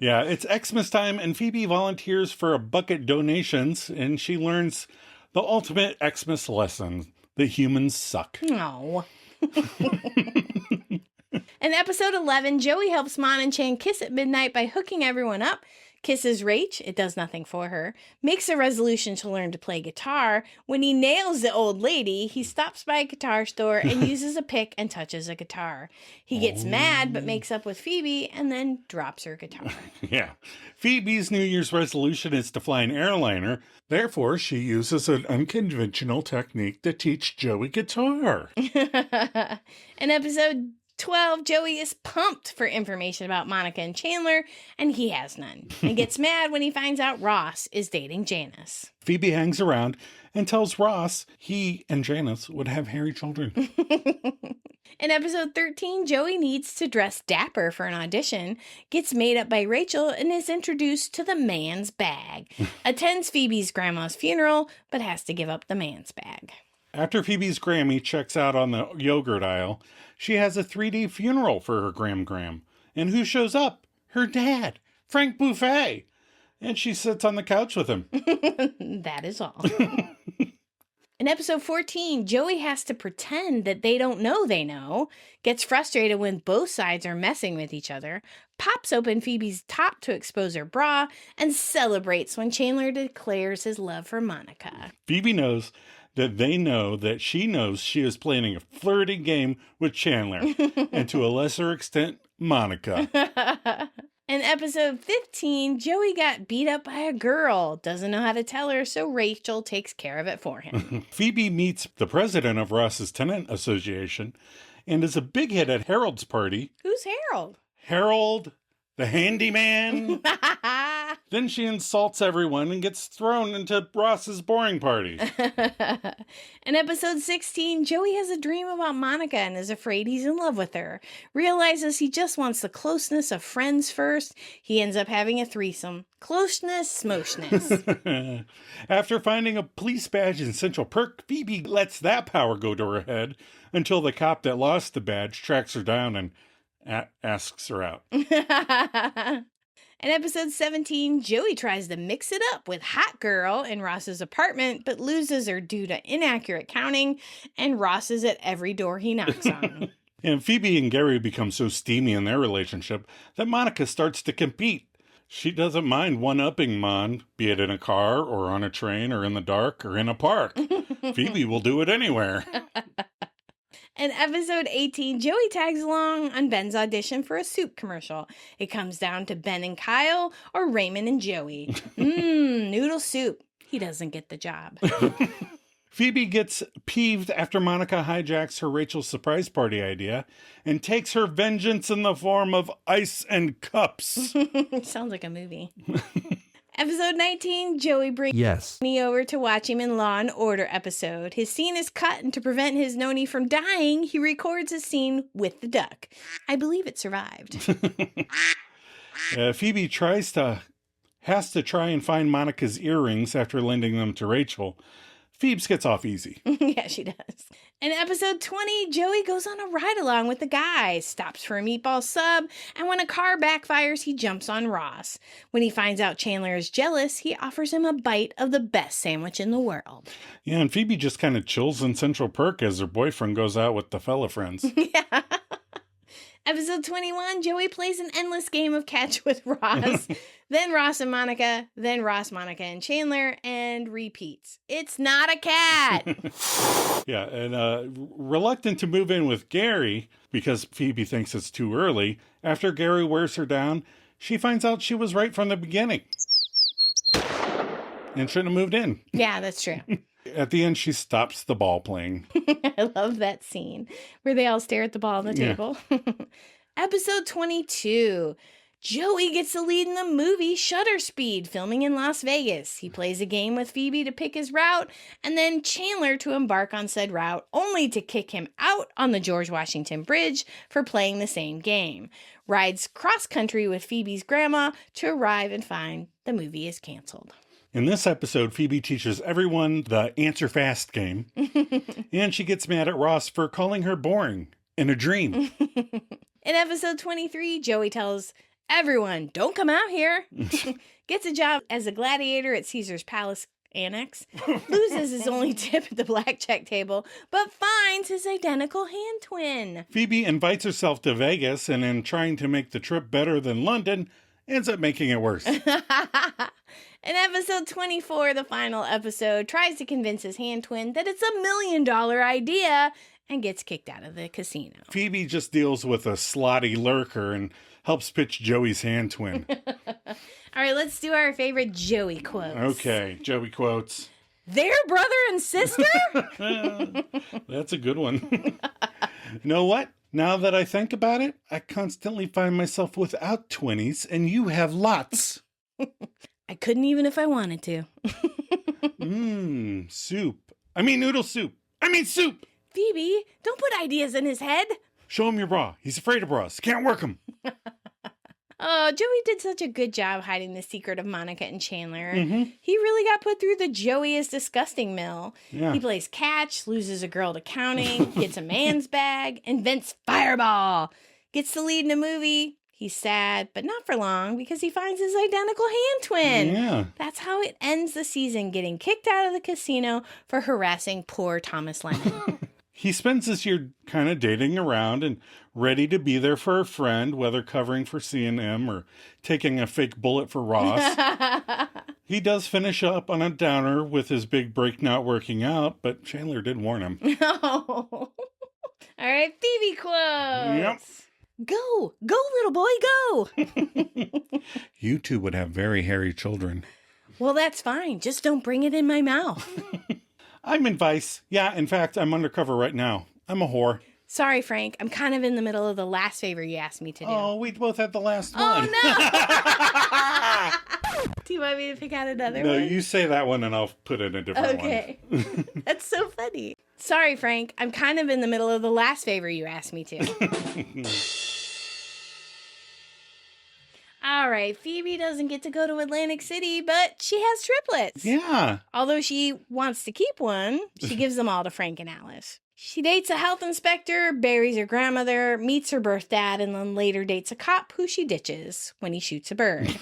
Yeah, it's Xmas time and Phoebe volunteers for a bucket donations and she learns the ultimate Xmas lesson, that humans suck. No. In episode 11, Joey helps Mon and Chan kiss at midnight by hooking everyone up, kisses Rach, it does nothing for her, makes a resolution to learn to play guitar. When he nails the old lady, he stops by a guitar store and uses a pick and touches a guitar. He gets mad but makes up with Phoebe and then drops her guitar. Yeah. Phoebe's New Year's resolution is to fly an airliner. Therefore, she uses an unconventional technique to teach Joey guitar. In episode 12, Joey is pumped for information about Monica and Chandler, and he has none. And gets mad when he finds out Ross is dating Janice. Phoebe hangs around and tells Ross he and Janice would have hairy children. In episode 13, Joey needs to dress dapper for an audition, gets made up by Rachel, and is introduced to the man's bag. Attends Phoebe's grandma's funeral, but has to give up the man's bag. After Phoebe's Grammy checks out on the yogurt aisle, she has a 3D funeral for her Gram. And who shows up? Her dad, Frank Buffet. And she sits on the couch with him. That is all. In episode 14, Joey has to pretend that they don't know they know, gets frustrated when both sides are messing with each other, pops open Phoebe's top to expose her bra, and celebrates when Chandler declares his love for Monica. Phoebe knows that they know that she knows she is playing a flirty game with Chandler, and to a lesser extent, Monica. In episode 15, Joey got beat up by a girl, doesn't know how to tell her, so Rachel takes care of it for him. Phoebe meets the president of Ross's Tenant Association and is a big hit at Harold's party. Who's Harold? Harold, the handyman. Then she insults everyone and gets thrown into Ross's boring party. In episode 16, Joey has a dream about Monica and is afraid he's in love with her. Realizes he just wants the closeness of friends first. He ends up having a threesome. Closeness, smoshness. After finding a police badge in Central Perk, Phoebe lets that power go to her head until the cop that lost the badge tracks her down and asks her out. In episode 17, Joey tries to mix it up with Hot Girl in Ross's apartment, but loses her due to inaccurate counting, and Ross is at every door he knocks on. And Phoebe and Gary become so steamy in their relationship that Monica starts to compete. She doesn't mind one-upping Mon, be it in a car or on a train or in the dark or in a park. Phoebe will do it anywhere. In episode 18, Joey tags along on Ben's audition for a soup commercial. It comes down to Ben and Kyle or Raymond and Joey. Noodle soup. He doesn't get the job. Phoebe gets peeved after Monica hijacks her Rachel's surprise party idea and takes her vengeance in the form of ice and cups. Sounds like a movie. Episode 19, Joey brings me over to watch him in Law & Order episode. His scene is cut, and to prevent his noni from dying, he records his scene with the duck. I believe it survived. Phoebe has to try and find Monica's earrings after lending them to Rachel. Phoebes gets off easy. Yeah, she does. In episode 20, Joey goes on a ride-along with the guys, stops for a meatball sub, and when a car backfires, he jumps on Ross. When he finds out Chandler is jealous, he offers him a bite of the best sandwich in the world. Yeah, and Phoebe just kind of chills in Central Perk as her boyfriend goes out with the fella friends. Yeah. Episode 21, Joey plays an endless game of catch with Ross, then Ross and Monica, then Ross, Monica, and Chandler, and repeats. It's not a cat! Yeah, and reluctant to move in with Gary, because Phoebe thinks it's too early, after Gary wears her down, she finds out she was right from the beginning. And shouldn't have moved in. Yeah, that's true. At the end, she stops the ball playing. I love that scene where they all stare at the ball on the table. Episode 22. Joey gets the lead in the movie Shutter Speed, filming in Las Vegas. He plays a game with Phoebe to pick his route, and then Chandler to embark on said route, only to kick him out on the George Washington Bridge for playing the same game. Rides cross-country with Phoebe's grandma to arrive and find the movie is canceled. In this episode, Phoebe teaches everyone the answer fast game, and she gets mad at Ross for calling her boring in a dream. In episode 23, Joey tells everyone, don't come out here. Gets a job as a gladiator at Caesar's Palace Annex, loses his only tip at the blackjack table, but finds his identical hand twin. Phoebe invites herself to Vegas, and in trying to make the trip better than London, ends up making it worse. In episode 24, the final episode, tries to convince his hand twin that it's $1 million idea and gets kicked out of the casino. Phoebe just deals with a slotty lurker and helps pitch Joey's hand twin. All right, let's do our favorite Joey quotes. Okay, Joey quotes. They're brother and sister? That's a good one. You know what? Now that I think about it, I constantly find myself without 20s, and you have lots. I couldn't even if I wanted to. Soup. I mean noodle soup. I mean soup! Phoebe, don't put ideas in his head. Show him your bra. He's afraid of bras. Can't work him. Oh, Joey did such a good job hiding the secret of Monica and Chandler. He really got put through the Joey is disgusting mill. Yeah. He plays catch, loses a girl to counting, gets a man's bag, invents Fireball, gets the lead in a movie. He's sad, but not for long, because he finds his identical hand twin. Yeah. That's how it ends the season, getting kicked out of the casino for harassing poor Thomas Lennon. He spends this year kind of dating around and ready to be there for a friend, whether covering for C&M or taking a fake bullet for Ross. He does finish up on a downer with his big break not working out, but Chandler did warn him. Oh. All right, Phoebe quotes. Yep. Go, little boy, go. You two would have very hairy children. Well, that's fine. Just don't bring it in my mouth. I'm in Vice. Yeah, in fact, I'm undercover right now. I'm a whore. Sorry, Frank. I'm kind of in the middle of the last favor you asked me to do. Oh, we both had the last one. Oh, no. Do you want me to pick out another No, one? you say that one and I'll put in a different Okay. one. That's so funny. Sorry, Frank. I'm kind of in the middle of the last favor you asked me to. All right, Phoebe doesn't get to go to Atlantic City, but she has triplets. Yeah. Although she wants to keep one, she gives them all to Frank and Alice. She dates a health inspector, buries her grandmother, meets her birth dad, and then later dates a cop who she ditches when he shoots a bird.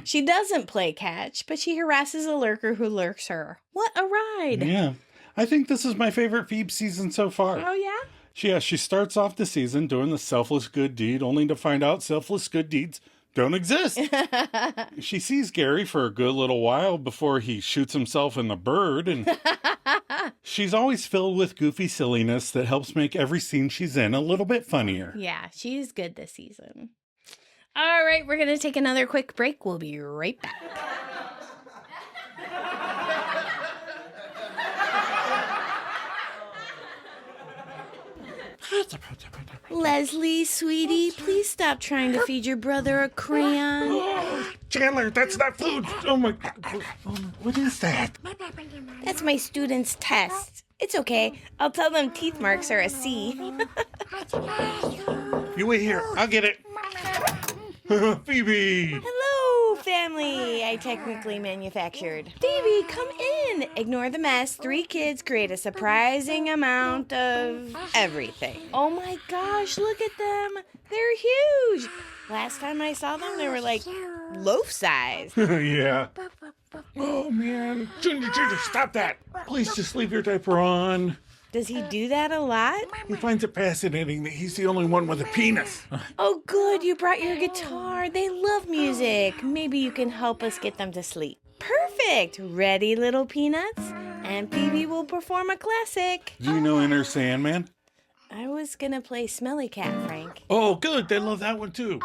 She doesn't play catch, but she harasses a lurker who lurks her. What a ride! Yeah. I think this is my favorite Phoebe season so far. Oh, yeah? She starts off the season doing the selfless good deed, only to find out selfless good deeds don't exist. She sees Gary for a good little while before he shoots himself in the bird, and she's always filled with goofy silliness that helps make every scene she's in a little bit funnier. Yeah, she's good this season. All right, we're going to take another quick break. We'll be right back. Leslie, sweetie, please stop trying to feed your brother a crayon. Oh, Chandler, that's not food. Oh my God. What is that? That's my student's test. It's okay. I'll tell them teeth marks are a C. You wait here. I'll get it. Phoebe. Hello, family. I technically manufactured. Phoebe, come in. Ignore the mess. 3 kids create a surprising amount of everything. Oh my gosh, look at them. They're huge. Last time I saw them, they were like loaf size. Yeah. Oh, man. Junior, stop that. Please just leave your diaper on. Does he do that a lot? He finds it fascinating that he's the only one with a penis. Oh, good. You brought your guitar. They love music. Maybe you can help us get them to sleep. Perfect. Ready, little peanuts? And Phoebe will perform a classic. Do you know Inner Sandman? I was gonna play Smelly Cat, Frank. Oh, good. They love that one, too.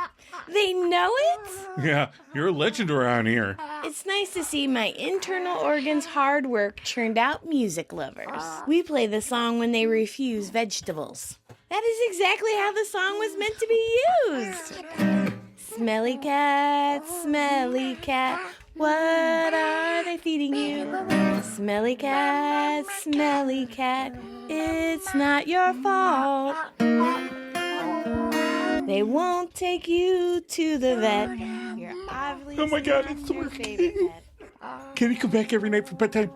They know it? Yeah, you're a legend around here. It's nice to see my internal organs' hard work churned out music lovers. We play the song when they refuse vegetables. That is exactly how the song was meant to be used. Smelly cat, what are they feeding you? Smelly cat, it's not your fault. They won't take you to the vet. You're obviously Oh my God, it's your working. favorite pet. Can you come back every night for bedtime?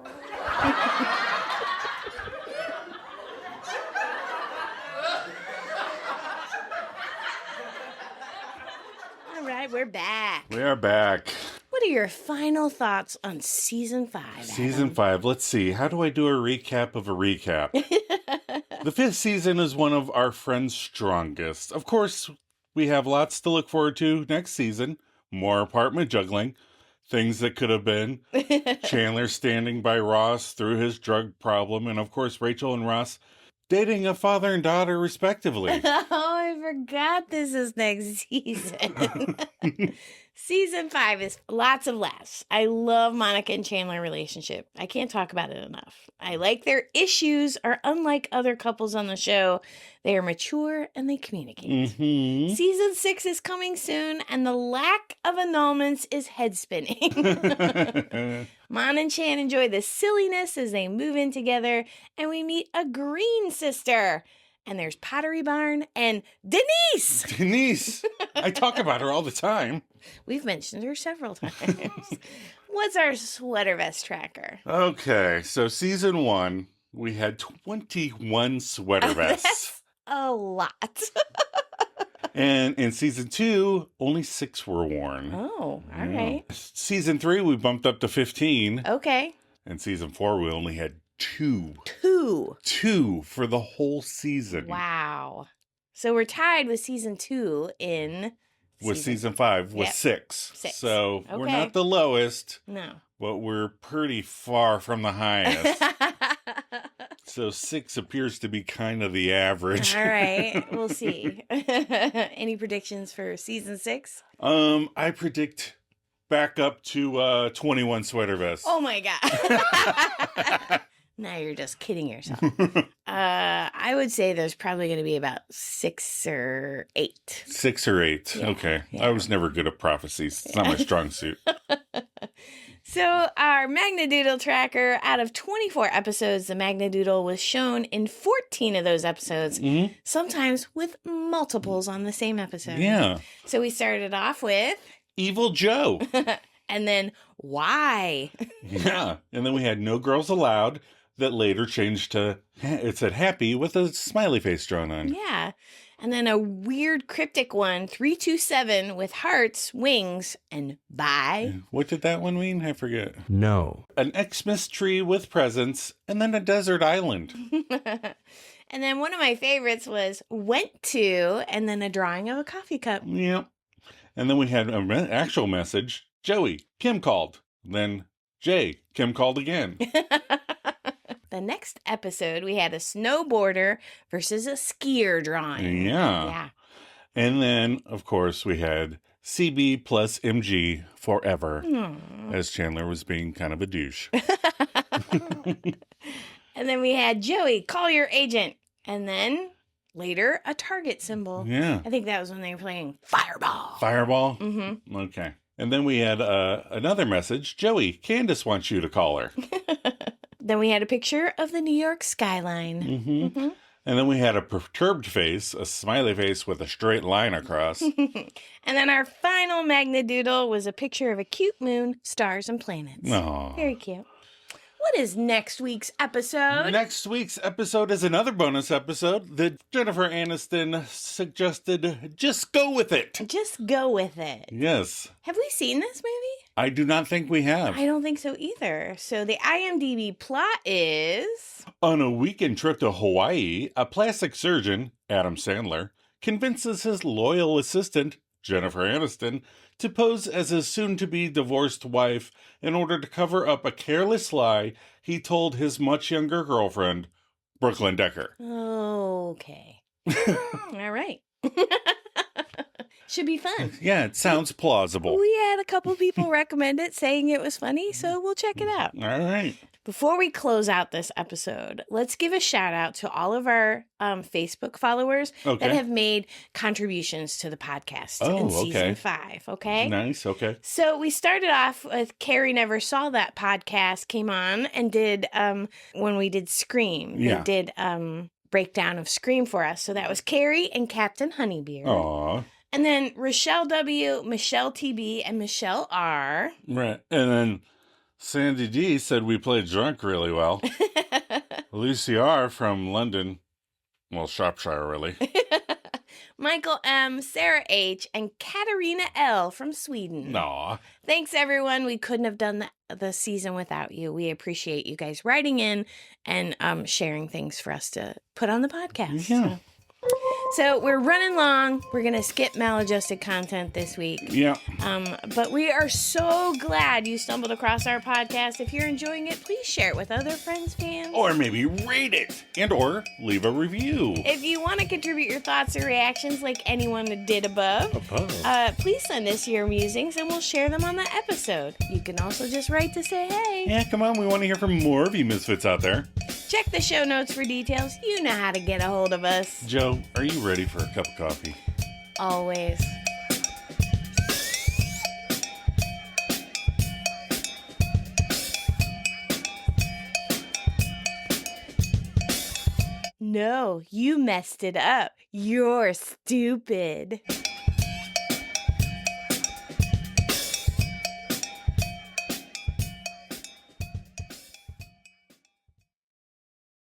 All right, we're back. We are back. What are your final thoughts on season 5? Adam? Season 5. Let's see. How do I do a recap of a recap? The 5th season is one of our friend's strongest. Of course, we have lots to look forward to next season. More apartment juggling. Things that could have been. Chandler standing by Ross through his drug problem. And of course, Rachel and Ross dating a father and daughter respectively. Oh, I forgot this is next season. Season 5 is lots of laughs. I love Monica and Chandler relationship. I can't talk about it enough. I like their issues are unlike other couples on the show. They are mature and they communicate. Mm-hmm. Season 6 is coming soon, and the lack of annulments is head spinning. Mon and Chan enjoy the silliness as they move in together, and we meet a green sister. And there's Pottery Barn and Denise. Denise. I talk about her all the time. We've mentioned her several times. What's our sweater vest tracker? Okay, so season 1, we had 21 sweater vests. That's a lot. And in season 2, only 6 were worn. Oh, all right. Season 3, we bumped up to 15. Okay. And season 4, we only had 2. 2 for the whole season. Wow. So we're tied with season 2 in With season 5 was Yep. 6. 6. So we're Okay. not the lowest, No. but we're pretty far from the highest. So 6 appears to be kind of the average. All right. We'll see. Any predictions for season 6? I predict back up to 21 sweater vests. Oh my God. Now you're just kidding yourself. I would say there's probably going to be about 6 or 8. 6 or 8. Yeah, Okay. yeah. I was never good at prophecies. It's not my strong suit. So our Magnadoodle tracker, out of 24 episodes, the Magnadoodle was shown in 14 of those episodes, sometimes with multiples on the same episode. Yeah. So we started off with... Evil Joe. And then, why? Yeah. And then we had No Girls Allowed, that later changed to, it said happy with a smiley face drawn on. Yeah. And then a weird cryptic one, 327, with hearts, wings, and bye. What did that one mean? I forget. No. An Xmas tree with presents, and then a desert island. And then one of my favorites was went to, and then a drawing of a coffee cup. Yep. And then we had an actual message. Joey, Kim called. Then Jay, Kim called again. The next episode, we had a snowboarder versus a skier drawing. Yeah. And then, of course, we had CB plus MG forever, as Chandler was being kind of a douche. And then we had Joey, call your agent. And then later, a target symbol. Yeah. I think that was when they were playing Fireball. Fireball? Mm-hmm. Okay. And then we had another message. Joey, Candace wants you to call her. Then we had a picture of the New York skyline. Mm-hmm. And then we had a perturbed face, a smiley face with a straight line across. And then our final Magnadoodle was a picture of a cute moon, stars, and planets. Aww. Very cute. What is next week's episode? Next week's episode is another bonus episode that Jennifer Aniston suggested. Just go with it. Just go with it. Yes. Have we seen this movie? I do not think we have. I don't think so either. So the IMDb plot is... On a weekend trip to Hawaii, a plastic surgeon, Adam Sandler, convinces his loyal assistant, Jennifer Aniston, to pose as his soon-to-be divorced wife in order to cover up a careless lie he told his much younger girlfriend, Brooklyn Decker. Okay. All right. Should be fun. Yeah, it sounds plausible. We had a couple people recommend it, saying it was funny, so we'll check it out. All right. Before we close out this episode, let's give a shout out to all of our Facebook followers that have made contributions to the podcast in season 5. Okay. Nice. Okay. So we started off with Carrie Never Saw That podcast came on and did when we did Scream. Yeah. They did breakdown of Scream for us. So that was Carrie and Captain Honeybeard. Aw. And then Rochelle W, Michelle TB, and Michelle R. Right. And then Sandy D said we played drunk really well. Lucy R from London. Well, Shropshire, really. Michael M, Sarah H, and Katarina L from Sweden. Aw. Thanks, everyone. We couldn't have done the season without you. We appreciate you guys writing in and sharing things for us to put on the podcast. Yeah. So we're running long. We're going to skip maladjusted content this week. Yeah. But we are so glad you stumbled across our podcast. If you're enjoying it, please share it with other friends, fans. Or maybe rate it and or leave a review. If you want to contribute your thoughts or reactions like anyone did above, please send us your musings and we'll share them on the episode. You can also just write to say hey. Yeah, come on. We want to hear from more of you misfits out there. Check the show notes for details. You know how to get a hold of us. Joe, are you ready for a cup of coffee? Always. No, you messed it up. You're stupid.